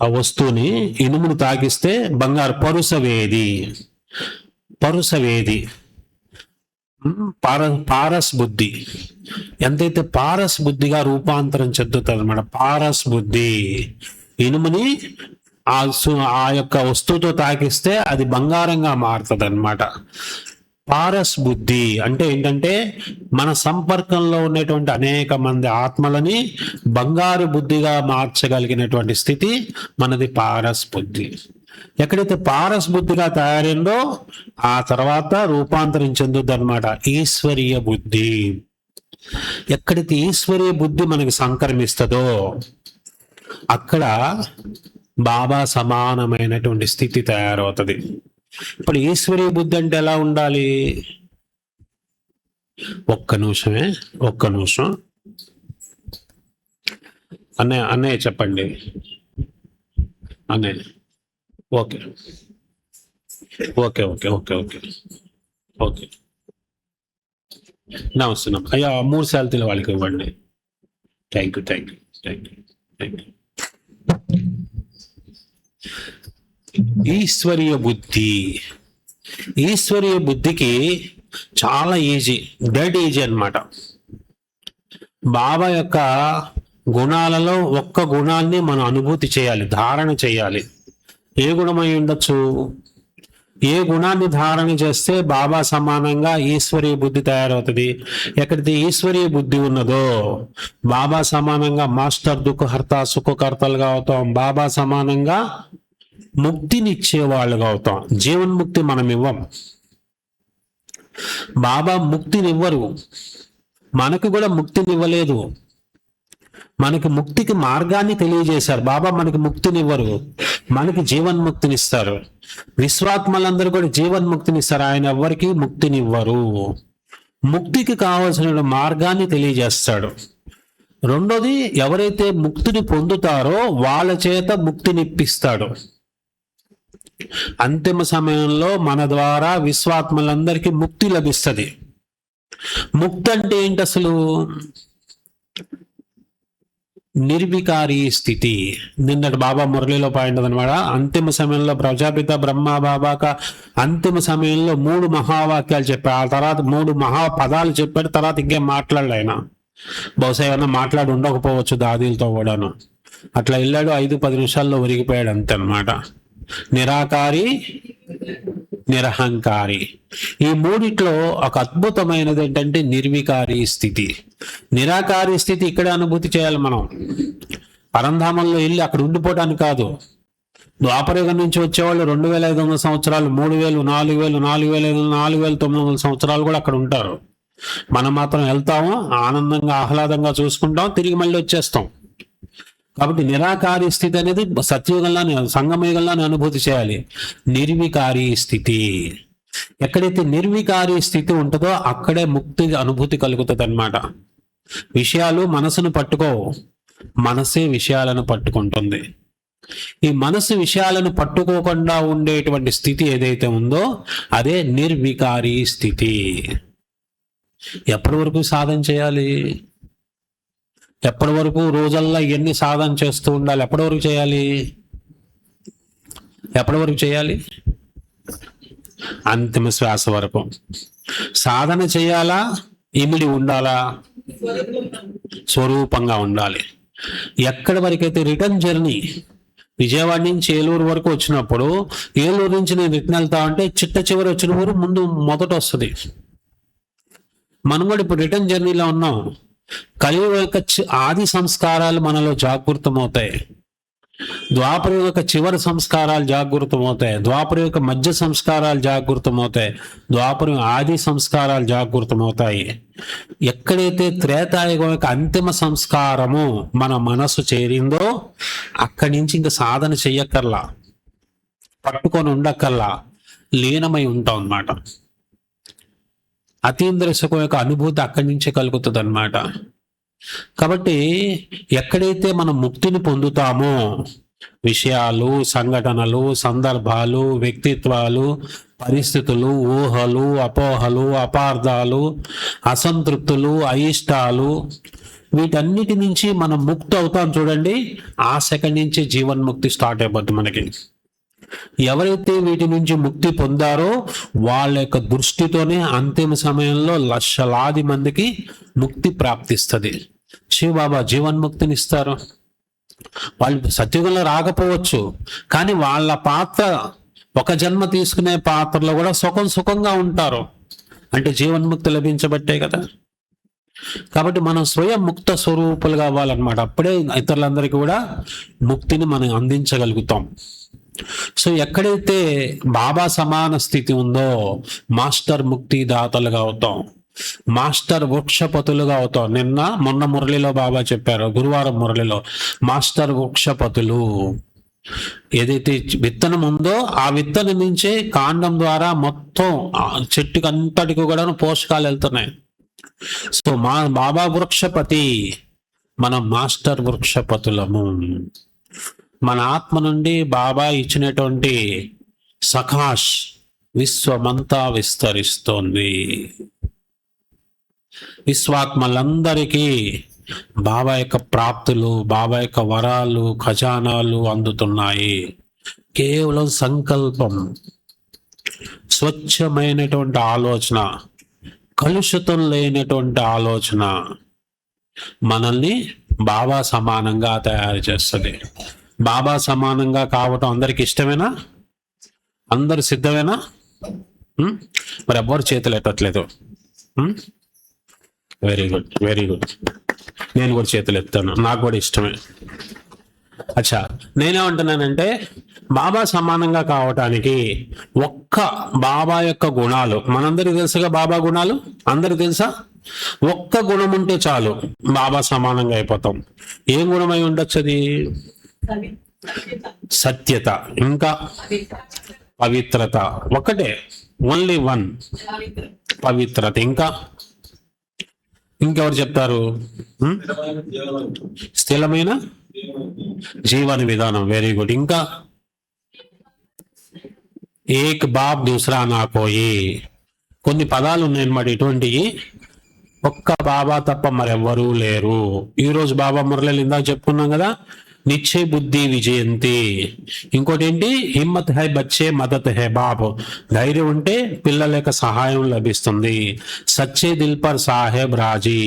ఆ వస్తువుని, ఇనుమును తాకిస్తే బంగారు, పరుసవేది పారస్ బుద్ధి. ఎంతైతే పారస్ బుద్ధిగా రూపాంతరం చెందుతుంది అన్నమాట. పారస్ బుద్ధి ఇనుముని ఆ యొక్క వస్తువుతో తాకిస్తే అది బంగారంగా మారుతుంది అన్నమాట. పారస్ బుద్ధి అంటే ఏంటంటే మన సంపర్కంలో ఉన్నటువంటి అనేక మంది ఆత్మలని బంగారు బుద్ధిగా మార్చగలిగినటువంటి స్థితి మనది పారస్ బుద్ధి. ఎక్కడైతే పారస్ బుద్ధిగా తయారైందో ఆ తర్వాత రూపాంతరం చెందుద్ది అనమాట ఈశ్వరీయ బుద్ధి. ఎక్కడైతే ఈశ్వరీయ బుద్ధి మనకి సంక్రమిస్తుందో అక్కడ బాబా సమానమైనటువంటి స్థితి తయారవుతుంది. ఇప్పుడు ఈశ్వరీయ బుద్ధి అంటే ఎలా ఉండాలి? ఒక్క నిమిషం అన్నయ్య చెప్పండి. అన్నయ్య okay okay okay okay okay okay నమస్తే అయ్యా 3 శాలతీల వాళ్ళకి ఇవ్వండి. Thank you. ఈశ్వరీయ బుద్ధి. ఈశ్వరీయ బుద్ధికి చాలా ఈజీ, డెడ్ ఈజీ అన్నమాట. బాబా యొక్క గుణాలలో ఒక్క గుణాన్ని మనం అనుభూతి చేయాలి, ధారణ చేయాలి. ఏ గుణమై ఉండొచ్చు? ఏ గుణాన్ని ధారణ చేస్తే బాబా సమానంగా ఈశ్వరీయ బుద్ధి తయారవుతుంది. ఎక్కడైతే ఈశ్వరీయ బుద్ధి ఉన్నదో బాబా సమానంగా మాస్టర్ దుఃఖహర్త సుఖకర్తలుగా అవుతాం. బాబా సమానంగా ముక్తినిచ్చే వాళ్ళుగా అవుతాం. జీవన్ముక్తి మనం ఇవ్వం, బాబా ముక్తినివ్వరు. మనకు కూడా ముక్తినివ్వలేదు. మనకి ముక్తికి మార్గాన్ని తెలియజేశారు. బాబా మనకి ముక్తినివ్వరు, మనకి జీవన్ముక్తినిస్తారు. విశ్వాత్మలందరూ కూడా జీవన్ముక్తినిస్తారు, ఆయన ఎవరికి ముక్తినివ్వరు. ముక్తికి కావలసిన మార్గాన్ని తెలియజేస్తాడు. రెండోది, ఎవరైతే ముక్తిని పొందుతారో వాళ్ళ చేత ముక్తినిప్పిస్తాడు. అంతిమ సమయంలో మన ద్వారా విశ్వాత్మలందరికీ ముక్తి లభిస్తుంది. ముక్తి అంటే ఏంటి అసలు? నిర్వికారి స్థితి. నిన్నటి బాబా మురళిలో పాయింట్ అనమాట. అంతిమ సమయంలో ప్రజాపిత బ్రహ్మ బాబాక అంతిమ సమయంలో 3 మహావాక్యాలు చెప్పాడు. ఆ తర్వాత 3 మహాపదాలు చెప్పాడు. తర్వాత ఇంకేం మాట్లాడలే ఆయన. బహుశా ఏమన్నా మాట్లాడి ఉండకపోవచ్చు దాదీలతో కూడాను. అట్లా వెళ్ళాడు, 5-10 నిమిషాల్లో ఒరిగిపోయాడు అంతే అన్నమాట. నిరాకారి, నిరహంకారి. ఈ మూడిట్లో ఒక అద్భుతమైనది ఏంటంటే నిర్వికారి స్థితి. నిరాకారి స్థితి ఇక్కడే అనుభూతి చేయాలి మనం. పరంధామంలో వెళ్ళి అక్కడ ఉండిపోవడానికి కాదు. ద్వాపరయుగం నుంచి వచ్చేవాళ్ళు 2500 సంవత్సరాలు, 3000, 4000, 4500, 4900 సంవత్సరాలు కూడా అక్కడ ఉంటారు. మనం మాత్రం వెళ్తాము, ఆనందంగా ఆహ్లాదంగా చూసుకుంటాం, తిరిగి మళ్ళీ వచ్చేస్తాం. కాబట్టి నిరాకారి స్థితి అనేది సత్యయుగంలోనే, సంగమయుగంలోనే అనుభూతి చేయాలి. నిర్వికారి స్థితి. ఎక్కడైతే నిర్వికారి స్థితి ఉంటుందో అక్కడే ముక్తి అనుభూతి కలుగుతుంది అన్నమాట. విషయాలు మనసును పట్టుకోవు, మనసే విషయాలను పట్టుకుంటుంది. ఈ మనసు విషయాలను పట్టుకోకుండా ఉండేటువంటి స్థితి ఏదైతే ఉందో అదే నిర్వికారి స్థితి. ఎప్పటి వరకు సాధన చేయాలి? ఎప్పటి వరకు? రోజల్లా ఎన్ని సాధన చేస్తూ ఉండాలి? ఎప్పటి వరకు చేయాలి? ఎప్పటి వరకు చేయాలి? అంతిమ శ్వాస వరకు. సాధన చేయాలా? ఇమిడి ఉండాలా? స్వరూపంగా ఉండాలి. ఎక్కడి వరకైతే రిటర్న్ జర్నీ విజయవాడ నుంచి ఏలూరు వరకు వచ్చినప్పుడు, ఏలూరు నుంచి నేను రిటర్న్ వెళ్తా అంటే చిట్ట చివరి వచ్చిన ఊరు ముందు మొదట వస్తుంది. మనం కూడా ఇప్పుడు రిటర్న్ జర్నీలో ఉన్నాం. కలియుగ యొక్క ఆది సంస్కారాలు మనలో జాగృతమవుతాయి. ద్వాపర యొక్క చివరి సంస్కారాలు జాగృతమవుతాయి. ద్వాపర యొక్క మధ్య సంస్కారాలు జాగృతమవుతాయి. ద్వాపర ఆది సంస్కారాలు జాగృతమవుతాయి. ఎక్కడైతే త్రేతాయుగం యొక్క అంతిమ సంస్కారము మన మనసు చేరిందో అక్కడి నుంచి ఇంకా సాధన చెయ్యక్కర్లా, పట్టుకొని ఉండక్కర్లా, లీనమై ఉంటాం అన్నమాట. అతీంద్రియ సుఖం యొక్క అనుభూతి అక్కడి నుంచే కలుగుతుంది అన్నమాట. కాబట్టి ఎక్కడైతే మనం ముక్తిని పొందుతామో విషయాలు, సంఘటనలు, సందర్భాలు, వ్యక్తిత్వాలు, పరిస్థితులు, ఊహలు, అపోహలు, అపార్థాలు, అసంతృప్తులు, అయిష్టాలు, వీటన్నిటి నుంచి మనం ముక్తి అవుతాం చూడండి, ఆ సెకండ్ నుంచి జీవన్ముక్తి స్టార్ట్ అయిపోద్ది మనకి. ఎవరైతే వీటి నుంచి ముక్తి పొందారో వాళ్ళ యొక్క దృష్టితోనే అంతిమ సమయంలో లక్షలాది మందికి ముక్తి ప్రాప్తిస్తుంది. శివబాబా జీవన్ముక్తిని ఇస్తారు. వాళ్ళు సత్యుగంలో రాకపోవచ్చు, కానీ వాళ్ళ పాత్ర ఒక జన్మ తీసుకునే పాత్రలో కూడా సుఖంగా ఉంటారు. అంటే జీవన్ముక్తి లభించబట్టే కదా. కాబట్టి మనం స్వయం ముక్త స్వరూపులుగా అవ్వాలన్నమాట. అప్పుడే ఇతరులందరికీ కూడా ముక్తిని మనం అందించగలుగుతాం. సో ఎక్కడైతే బాబా సమాన స్థితి ఉందో మాస్టర్ ముక్తి దాతలుగా అవుతాం, మాస్టర్ వృక్షపతులుగా అవుతాం. మొన్న మురళిలో బాబా చెప్పారు, గురువారం మురళిలో మాస్టర్ వృక్షపతులు. ఏదైతే విత్తనం ఉందో ఆ విత్తనం నుంచే కాండం ద్వారా మొత్తం చెట్టుకి అంతటికి కూడా పోషకాలు వెళ్తున్నాయి. సో బాబా వృక్షపతి, మనం మాస్టర్ వృక్షపతులము. మన ఆత్మ నుండి బాబా ఇచ్చినటువంటి సకాష్ విశ్వమంతా విస్తరిస్తోంది. విశ్వాత్మలందరికీ బాబా యొక్క ప్రాప్తులు, బాబా యొక్క వరాలు, ఖజానాలు అందుతున్నాయి. కేవలం సంకల్పం, స్వచ్ఛమైనటువంటి ఆలోచన, కలుషితం లేనటువంటి ఆలోచన మనల్ని బాబా సమానంగా తయారు చేస్తుంది. బాబా సమానంగా కావటం అందరికి ఇష్టమేనా? అందరు సిద్ధమేనా? మరి ఎవ్వరు చేతులు ఎత్తట్లేదు. Very good, very good. నేను కూడా చేతులు ఎత్తాను, నాకు కూడా ఇష్టమే. అచ్చా, నేనేమంటున్నానంటే బాబా సమానంగా కావటానికి ఒక్క బాబా యొక్క గుణాలు, మనందరికి తెలుసుగా బాబా గుణాలు, అందరికి తెలుసా? ఒక్క గుణం ఉంటే చాలు బాబా సమానంగా అయిపోతాం. ఏం గుణమై ఉండొచ్చు అది? సత్యత, ఇంకా పవిత్రత. ఒకటే, ఓన్లీ వన్, పవిత్రత. ఇంకా ఇంకెవరు చెప్తారు? స్థిరమైన జీవన విధానం. Very good. ఇంకా ఏక్ బాప్ దూసరా నా కోయి. కొన్ని పదాలు ఉన్నాయన్నమాట ఇటువంటివి. ఒక్క బాబా తప్ప మరెవ్వరూ లేరు. ఈరోజు బాబా మురళీలు ఇందాక చెప్పుకున్నాం కదా, నిశ్చయ బుద్ధి విజయంతి. ఇంకోటి ఏంటి? హిమ్మత్ హై బచ్చే మదత్ హై బాప్. ధైర్యం ఉంటే పిల్లల యొక్క సహాయం లభిస్తుంది. సచ్చే దిల్ పర్ సాహెబ్ రాజీ.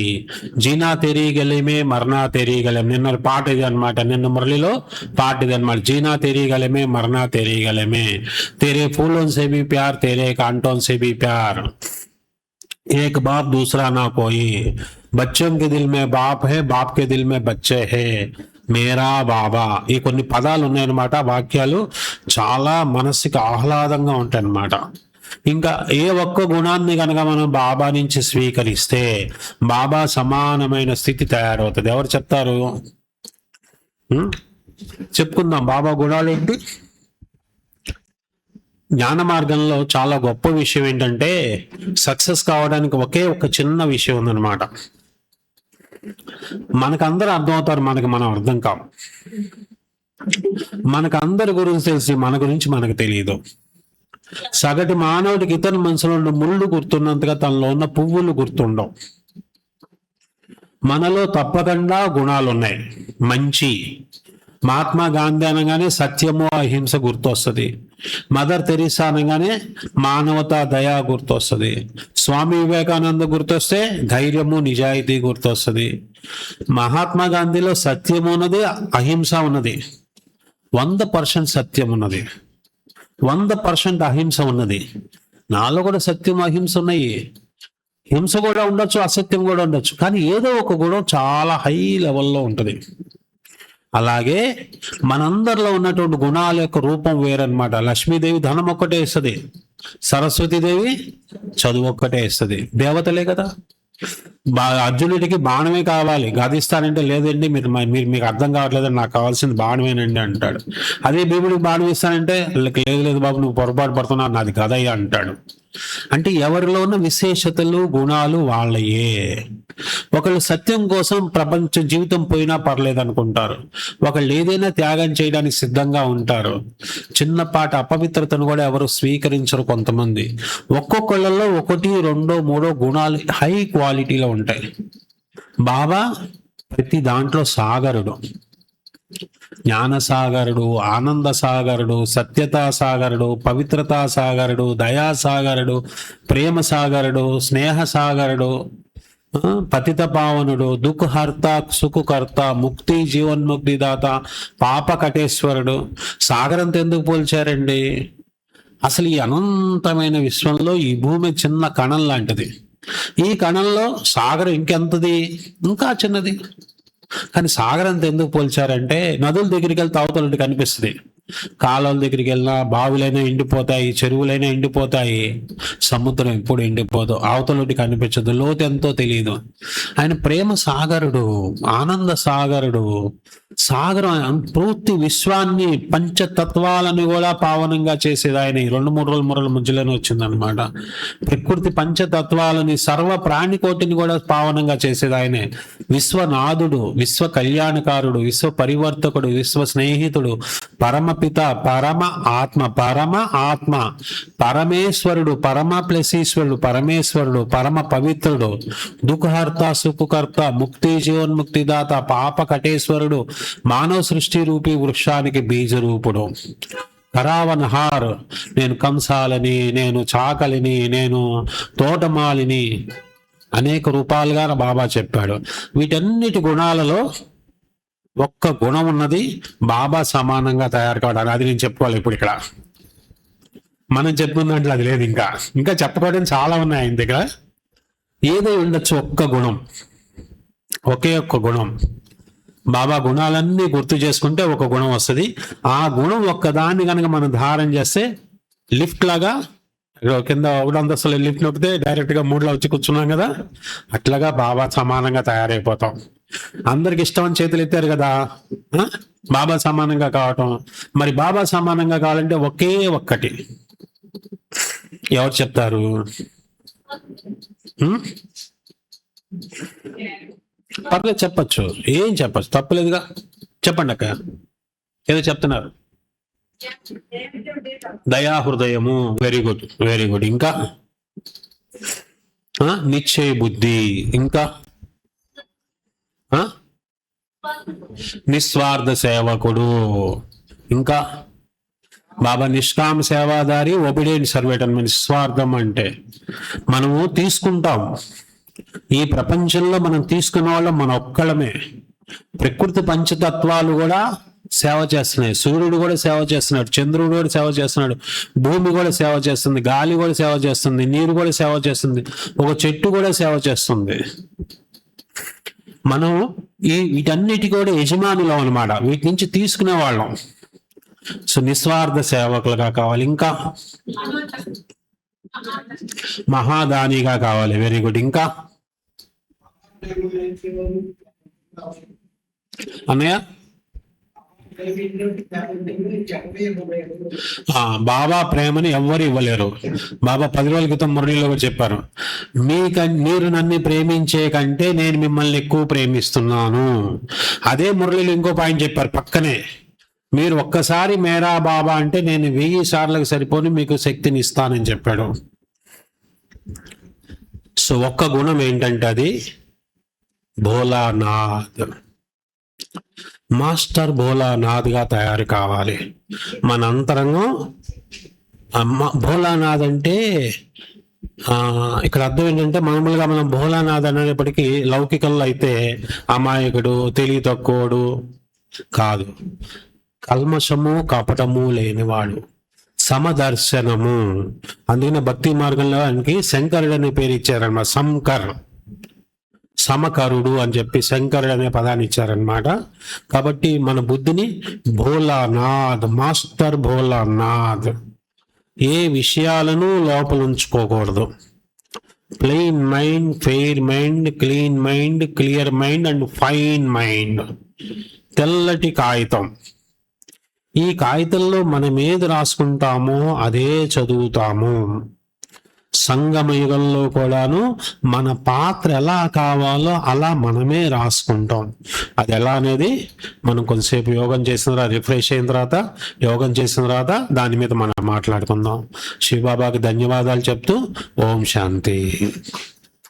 జీనా తెరీ గలేమే మర్నా తెరీ గలేం. నిన్న పాట ఇది అనమాట, నిన్న మురళిలో పాట ఇది అనమాట. జీనా తెరీ గలేమే మర్నా తెరీ గలేమే. तेरे फूलों से भी प्यार, तेरे कांटों से भी प्यार. एक बाप दूसरा ना कोई. बच्चों के दिल में बाप है, बाप के दिल में बच्चे है. మేరా బాబా. ఈ కొన్ని పదాలు ఉన్నాయన్నమాట, వాక్యాలు చాలా మనసుకి ఆహ్లాదంగా ఉంటాయి అన్నమాట. ఇంకా ఏ ఒక్క గుణాన్ని కనుక మనం బాబా నుంచి స్వీకరిస్తే బాబా సమానమైన స్థితి తయారవుతుంది. ఎవరు చెప్తారు? చెప్పుకుందాం బాబా గుణాలు ఏంటి. జ్ఞాన మార్గంలో చాలా గొప్ప విషయం ఏంటంటే, సక్సెస్ కావడానికి ఒకే ఒక చిన్న విషయం ఉందన్నమాట. మనకందరూ అర్థమవుతారు, మనం అర్థం కావు. మనకు అందరి గురించి తెలిసి మన గురించి మనకు తెలియదు. సగటు మానవుడికి ఇతని మనసులో ఉన్న ముళ్ళు గుర్తున్నంతగా తనలో ఉన్న పువ్వులు గుర్తుండవు. మనలో తప్పకుండా గుణాలు ఉన్నాయి. మంచి, మహాత్మా గాంధీ అనగానే సత్యము అహింస గుర్తొస్తుంది. మదర్ తెరీసా అనగానే మానవత, దయా గుర్తొస్తుంది. స్వామి వివేకానంద గుర్తొస్తే ధైర్యము, నిజాయితీ గుర్తొస్తుంది. మహాత్మా గాంధీలో సత్యము ఉన్నది, అహింస ఉన్నది. 100% సత్యం ఉన్నది, 100% అహింస ఉన్నది. నాలో కూడా సత్యం, అహింస ఉన్నాయి. హింస కూడా ఉండొచ్చు, అసత్యం కూడా ఉండొచ్చు, కానీ ఏదో ఒక గుణం చాలా హై లెవెల్లో ఉంటుంది. అలాగే మనందరిలో ఉన్నటువంటి గుణాల యొక్క రూపం వేరనమాట. లక్ష్మీదేవి ధనం ఒక్కటే ఇస్తుంది, సరస్వతీదేవి చదువు ఒక్కటే ఇస్తుంది. దేవతలే కదా. అర్జునుడికి బాణమే కావాలి, గదిస్తానంటే లేదండి మీకు అర్థం కావట్లేదని, నాకు కావాల్సింది బాణమేనండి అంటాడు. అదే భీముడికి బాణం ఇస్తానంటే లేదు బాబు నువ్వు పొరపాటు పడుతున్నావు, నాది గదయ్య అంటాడు. అంటే ఎవరిలో ఉన్న విశేషతలు, గుణాలు వాళ్ళయే. ఒకళ్ళు సత్యం కోసం ప్రపంచ జీవితం పోయినా పర్లేదు అనుకుంటారు. ఒకళ్ళు ఏదైనా త్యాగం చేయడానికి సిద్ధంగా ఉంటారు. చిన్నపాటి అపవిత్రతను కూడా ఎవరు స్వీకరించరు కొంతమంది. ఒక్కొక్కళ్ళలో 1, 2, 3 గుణాలు హై క్వాలిటీలో ఉంటాయి. బాబా ప్రతి దాంట్లో సాగరుడు. జ్ఞాన సాగరుడు, ఆనంద సాగరుడు, సత్యతా సాగరుడు, పవిత్రతా సాగరుడు, దయా సాగరుడు, ప్రేమ సాగరుడు, స్నేహ సాగరుడు, పతిత పావనుడు, దుఃఖహర్త, సుఖకర్త, ముక్తి జీవన్ముక్తిదాత, పాప కటేశ్వరుడు. సాగరంతో ఎందుకు పోల్చారండి? అసలు ఈ అనంతమైన విశ్వంలో ఈ భూమి చిన్న కణం లాంటిది. ఈ కణంలో సాగరం ఇంకెంతది? ఇంకా చిన్నది. కానీ సాగరంతో ఎందుకు పోల్చారంటే, నదుల దగ్గరికి వెళ్తే అవతలకి కనిపిస్తుంది. కాలువల దగ్గరికి వెళ్ళినా బావులైనా ఎండిపోతాయి, చెరువులైనా ఎండిపోతాయి, సముద్రం ఎప్పుడు ఎండిపోదు, అవతలకి కనిపించదు, లోతు ఎంతో తెలియదు. ఆయన ప్రేమ సాగరుడు, ఆనంద సాగరుడు. సాగరం పూర్తి విశ్వాన్ని, పంచతత్వాలను కూడా పావనంగా చేసేది ఆయన. 2-3 మురల మధ్యలోనే వచ్చిందనమాట. ప్రకృతి పంచతత్వాలని, సర్వ ప్రాణికోటిని కూడా పావనంగా చేసేది ఆయనే. విశ్వనాథుడు, విశ్వ కళ్యాణకారుడు, విశ్వ పరివర్తకుడు, విశ్వ స్నేహితుడు, పరమపిత, పరమ ఆత్మ, పరమేశ్వరుడు, పరమ ప్లస్ ఈశ్వరుడు, పరమేశ్వరుడు, పరమ పవిత్రుడు, దుఃఖహర్త, సుఖకర్త, ముక్తి జీవన్ముక్తిదాత, పాప కటేశ్వరుడు, మానవ సృష్టి రూపీ వృక్షానికి బీజ రూపుడు, కరావనహార్, నేను కంసాలని, నేను చాకలిని, నేను తోటమాలిని, అనేక రూపాలుగా బాబా చెప్పాడు. వీటన్నిటి గుణాలలో ఒక్క గుణం ఉన్నది బాబా సమానంగా తయారు కావడానికి. అది నేను చెప్పుకోవాలి ఇప్పుడు ఇక్కడ. మనం చెప్పుకున్నట్లు అది లేదు. ఇంకా చెప్పుకోవడం చాలా ఉన్నాయి ఆయన దగ్గర. ఏదో ఉండొచ్చు ఒక్క గుణం, ఒకే ఒక్క గుణం. బాబా గుణాలన్నీ గుర్తు చేసుకుంటే ఒక గుణం వస్తుంది. ఆ గుణం ఒక్కదాన్ని కనుక మనం ధారణ చేస్తే లిఫ్ట్ లాగా కింద 1 అంతస్తుల లిఫ్ట్ నొప్పితే డైరెక్ట్ గా 3లో వచ్చి కూర్చున్నాం కదా, అట్లాగా బాబా సమానంగా తయారైపోతాం. అందరికి ఇష్టం అని చేతులు ఎత్తారు కదా బాబా సమానంగా కావటం. మరి బాబా సమానంగా కావాలంటే ఒకే ఒక్కటి. ఎవరు చెప్తారు? పర్లేదు చెప్పచ్చు, ఏం చెప్పచ్చు, తప్పలేదుగా. చెప్పండి అక్క, ఏదో చెప్తున్నారు. దయా హృదయము, వెరీ గుడ్, వెరీ గుడ్. ఇంకా నిశ్చయ బుద్ధి, ఇంకా నిస్వార్థ సేవకుడు, ఇంకా బాబా నిష్కామ సేవాదారి, ఒబిడియంట్ సర్వెంట్. నిస్వార్థం అంటే మనము తీసుకుంటాం. ఈ ప్రపంచంలో మనం తీసుకున్న వాళ్ళం మన ఒక్కళ్ళమే. ప్రకృతి పంచతత్వాలు కూడా సేవ చేస్తున్నాయి. సూర్యుడు కూడా సేవ చేస్తున్నాడు, చంద్రుడు కూడా సేవ చేస్తున్నాడు, భూమి కూడా సేవ చేస్తుంది, గాలి కూడా సేవ చేస్తుంది, నీరు కూడా సేవ చేస్తుంది, ఒక చెట్టు కూడా సేవ చేస్తుంది. మనం వీటన్నిటి కూడా యజమానులం అన్నమాట. వీటి నుంచి తీసుకునే వాళ్ళం. సో నిస్వార్థ సేవకులుగా కావాలి. ఇంకా మహాదానిగా కావాలి. Very good. ఇంకా అన్నయ్య, బాబా ప్రేమని ఎవ్వరు ఇవ్వలేరు. బాబా 10 రోజుల క్రితం మురళిలో చెప్పారు, మీరు నన్ను ప్రేమించే కంటే నేను మిమ్మల్ని ఎక్కువ ప్రేమిస్తున్నాను. అదే మురళిలో ఇంకో పాయింట్ చెప్పారు పక్కనే, మీరు ఒక్కసారి మేరా బాబా అంటే నేను 1000 సార్లకు సరిపోని మీకు శక్తిని ఇస్తానని చెప్పాడు. సో ఒక్క గుణం ఏంటంటే అది భోలానాథ్. మాస్టర్ భోలానాథ్గా తయారు కావాలి. మన అంతరంగం భోలానాథ్ అంటే ఇక్కడ అర్థం ఏంటంటే, మామూలుగా మనం భోలానాథ్ అనేప్పటికీ లౌకికంలో అయితే అమాయకుడు, తెలివి తక్కువడు కాదు. కల్మషము కపటము లేనివాడు, సమదర్శనము. అందుకనే భక్తి మార్గంలో ఆయనకి శంకరుడు అనే పేరు ఇచ్చారన్నమాట. సమకరుడు అని చెప్పి శంకరుడు అనే పదాన్ని ఇచ్చారనమాట. కాబట్టి మన బుద్ధిని భోలానాథ్, మాస్టర్ భోలానాథ్, ఏ విషయాలను లోపల ఉంచుకోకూడదు. Plain mind, fair mind, clean mind, clear mind and fine mind. తెల్లటి కాగితం. ఈ కాగితంలో మనం ఏది రాసుకుంటామో అదే చదువుతాము. సంగమయుగంలో కూడాను మన పాత్ర ఎలా కావాలో అలా మనమే రాసుకుంటాం. అది ఎలా అనేది మనం కొంతసేపు యోగం చేసిన తర్వాత, రిఫ్రెష్ అయిన తర్వాత, యోగం చేసిన తర్వాత దాని మీద మనం మాట్లాడుకుందాం. శివబాబాకి ధన్యవాదాలు చెప్తూ ఓం శాంతి.